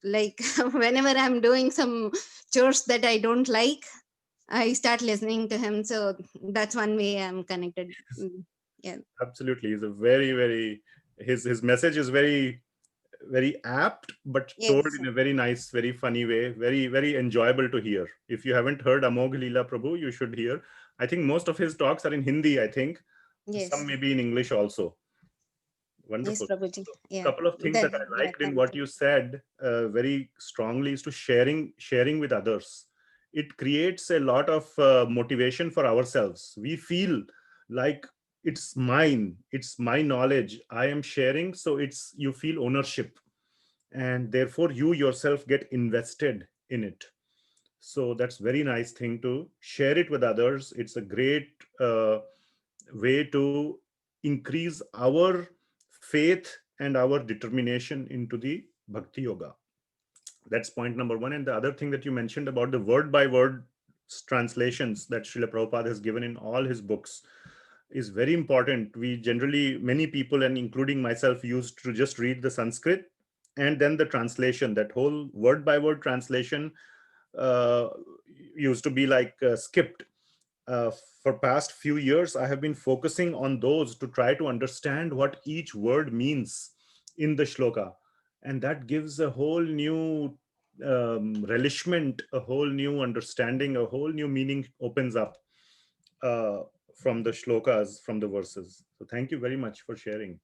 like whenever I'm doing some chores that I don't like, I start listening to him. So that's one way I'm connected. Yeah, absolutely. He's a very his message is very apt, but told in a very nice, very funny way, very enjoyable to hear. If you haven't heard Amog Leela Prabhu, you should hear. I think most of his talks are in Hindi, I think. Some maybe in English also. Wonderful. Yes, Prabhuji. A couple of things that I liked in what you said very strongly is to sharing with others. It creates a lot of motivation for ourselves. We feel like it's mine, it's my knowledge, I am sharing, so you feel ownership, and therefore you yourself get invested in it. So that's very nice thing to share it with others. It's a great way to increase our faith and our determination into the Bhakti Yoga. That's point number one. And the other thing that you mentioned about the word by word translations that Srila Prabhupada has given in all his books is very important. We generally, many people, and including myself, used to just read the Sanskrit and then the translation. That whole word by word translation used to be like skipped. For past few years, I have been focusing on those to try to understand what each word means in the shloka. And that gives a whole new relishment, a whole new understanding, a whole new meaning opens up from the shlokas, from the verses. So thank you very much for sharing.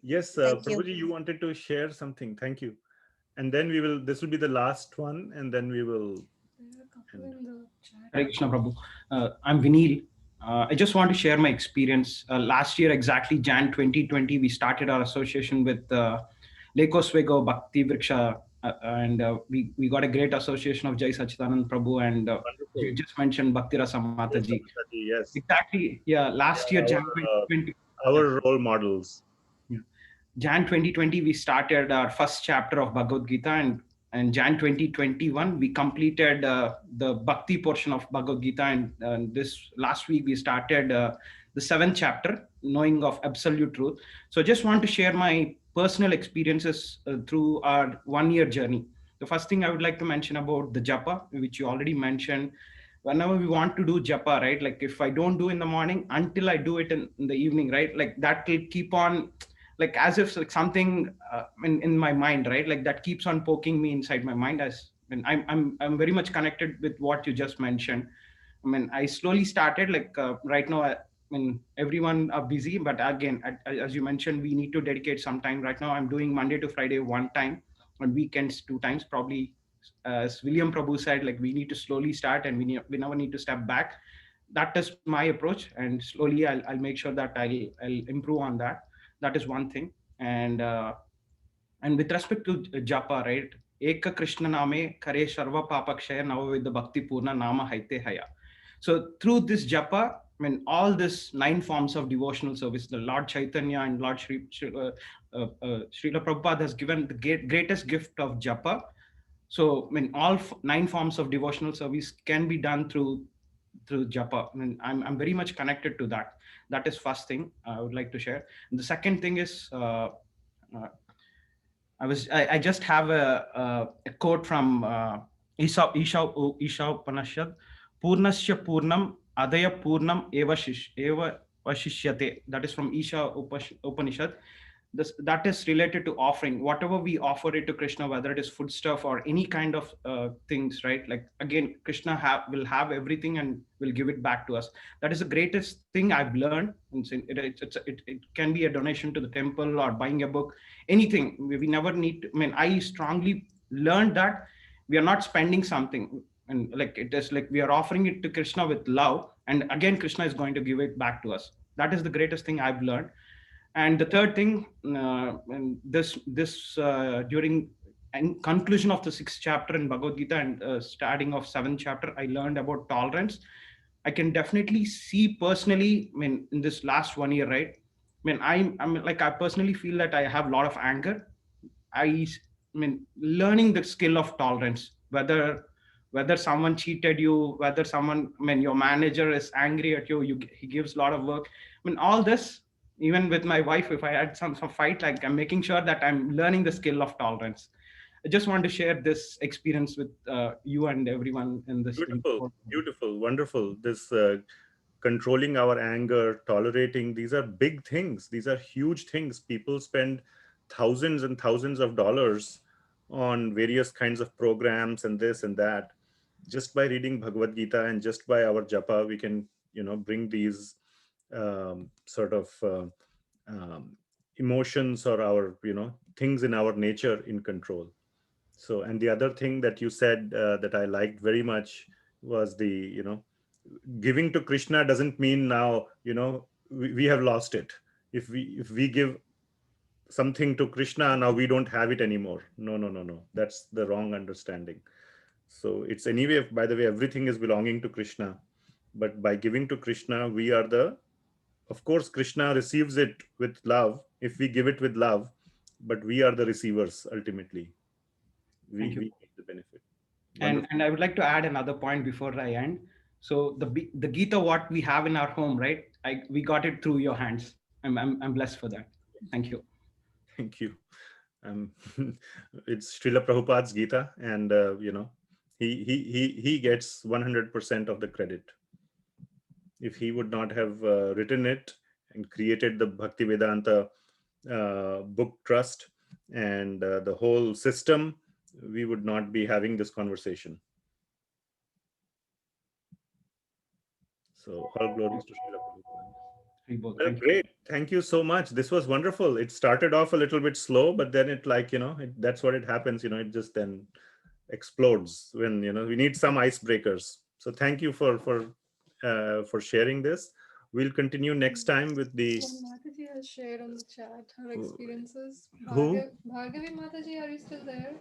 Yes, Prabhuji, you wanted to share something. Thank you. And then this will be the last one, and then we will. Hare Krishna, Prabhu. I'm Vinil. I just want to share my experience. Last year, exactly Jan 2020, we started our association with Lekoswego Bhakti Vriksha, and we got a great association of Jai Sachidanand Prabhu, and you just mentioned Bhakti Rasa Mataji. Yes. Exactly. Yeah. Last year, Jan 2020. Our role models. Yeah. Jan 2020, we started our first chapter of Bhagavad Gita, and Jan 2021, we completed the Bhakti portion of Bhagavad Gita, and this last week we started the 7th chapter, Knowing of Absolute Truth. So I just want to share my personal experiences through our 1-year journey. The first thing I would like to mention about the japa, which you already mentioned. Whenever we want to do japa, right? Like if I don't do in the morning, until I do it in the evening, right? Like that will keep on like as if like something in my mind, right? Like that keeps on poking me inside my mind. And I'm very much connected with what you just mentioned. I mean, I slowly started like right now. I mean, everyone are busy, but again, as you mentioned, we need to dedicate some time. Right now, I'm doing Monday to Friday one time, on weekends 2 times. Probably, as William Prabhu said, like we need to slowly start, and we never need to step back. That is my approach, and slowly I'll make sure that I'll improve on that. That is one thing. And with respect to japa, right? Eka Krishna Name Kare Sharva Papakshaya Navavidha Bhakti Purna Nama Haite Haya. So through this japa, I mean, all this 9 forms of devotional service, the Lord Chaitanya and Lord Srila Prabhupada has given the greatest gift of japa. So, I mean, all 9 forms of devotional service can be done through japa. I mean, I'm very much connected to that. That is first thing I would like to share. And the second thing is, I just have a quote from Isha Upanishad, Purnasya Purnam Adaya Purnam Eva Vashishyate. That is from Isha Upanishad. That is related to offering. Whatever we offer it to Krishna, whether it is foodstuff or any kind of things, right? Like again, Krishna will have everything and will give it back to us. That is the greatest thing I've learned. It can be a donation to the temple or buying a book, anything. We never need to, I mean, I strongly learned that we are not spending something, and like it is like we are offering it to Krishna with love, and again Krishna is going to give it back to us. That is the greatest thing I've learned. And the third thing, and this during conclusion of the 6th chapter in Bhagavad Gita and starting of 7th chapter, I learned about tolerance. I can definitely see personally, I mean, in this last 1 year, right? I mean, I'm like, I personally feel that I have a lot of anger. I mean, learning the skill of tolerance, whether someone cheated you, whether someone, I mean, your manager is angry at you, he gives a lot of work. I mean, all this, even with my wife, if I had some fight, like I'm making sure that I'm learning the skill of tolerance. I just want to share this experience with you and everyone in this. Beautiful, wonderful. This controlling our anger, tolerating, these are big things. These are huge things. People spend thousands and thousands of dollars on various kinds of programs and this and that. Just by reading Bhagavad Gita and just by our japa, we can, bring these sort of emotions or our, things in our nature in control. So, and the other thing that you said that I liked very much was the, giving to Krishna doesn't mean now, we have lost it. If we give something to Krishna, now we don't have it anymore. No. That's the wrong understanding. So it's anyway, by the way, everything is belonging to Krishna. But by giving to Krishna, we are of course, Krishna receives it with love if we give it with love, but we are the receivers ultimately. We get the benefit. And I would like to add another point before I end. So the Gita, what we have in our home, right? We got it through your hands. I'm blessed for that. Thank you. Thank you. It's Srila Prabhupada's Gita, and he gets 100% of the credit. If he would not have written it and created the Bhakti Vedanta book trust and the whole system, we would not be having this conversation. So all glories to Srila Prabhupada. Well, great. Thank you so much. This was wonderful. It started off a little bit slow, but then it that's what it happens. It just then explodes when, we need some icebreakers. So thank you for sharing this. We'll continue next time with the... Mataji has shared on the chat her experiences. Who? Bhargavi Mataji, are you still there?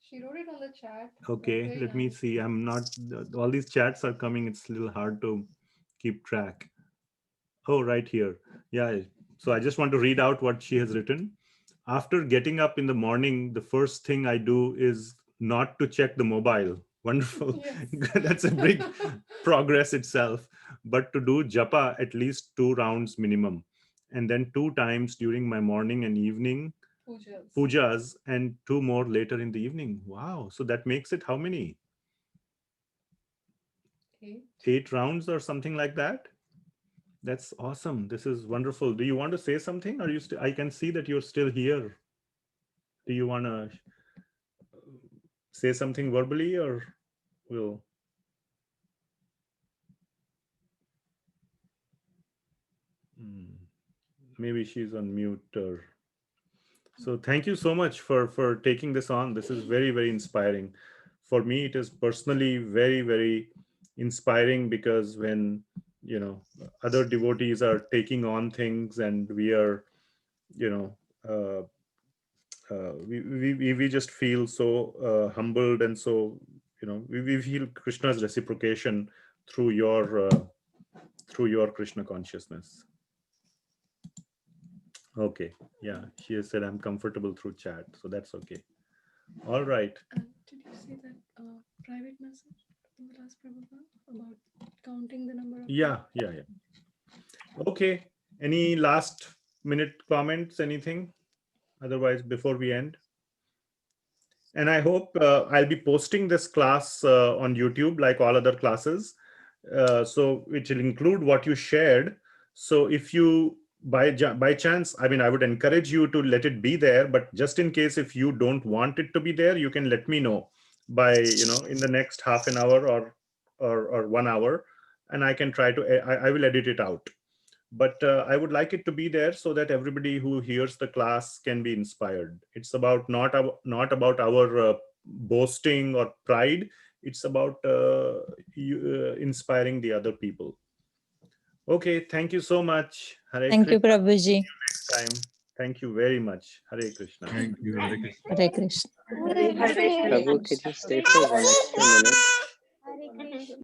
She wrote it on the chat. Okay, let me see. I'm not... All these chats are coming. It's a little hard to keep track. Oh, right here. Yeah. So I just want to read out what she has written. After getting up in the morning, the first thing I do is not to check the mobile. Wonderful. Yes. That's a big progress itself. But to do japa at least 2 rounds minimum. And then 2 times during my morning and evening pujas, and 2 more later in the evening. Wow. So that makes it how many? 8 rounds or something like that? That's awesome. This is wonderful. Do you want to say something? Are you still? I can see that you're still here. Do you want to say something verbally, or will? Maybe she's on mute. Or so. Thank you so much for taking this on. This is very, very inspiring. For me, it is personally very, very inspiring, because when other devotees are taking on things, and we are we just feel so humbled, and so we feel Krishna's reciprocation through your Krishna consciousness. Okay, yeah, she has said I'm comfortable through chat, so that's okay. All right. Did you see that private message from the last Prabhupada about counting the number of? Yeah. Okay. Any last minute comments? Anything? Otherwise, before we end. And I hope I'll be posting this class on YouTube like all other classes. So it will include what you shared. So if you by chance, I mean, I would encourage you to let it be there, but just in case if you don't want it to be there, you can let me know by in the next half an hour or 1 hour, and I can try to I will edit it out. But I would like it to be there so that everybody who hears the class can be inspired. It's about not about our boasting or pride. It's about inspiring the other people. Okay, thank you so much. Hare Thank you, Krishna. Prabhuji. See you next time. Thank you very much. Hare Krishna. Thank you. Hare Krishna. Hare Krishna. Prabhu, could you stay for 1 extra minute?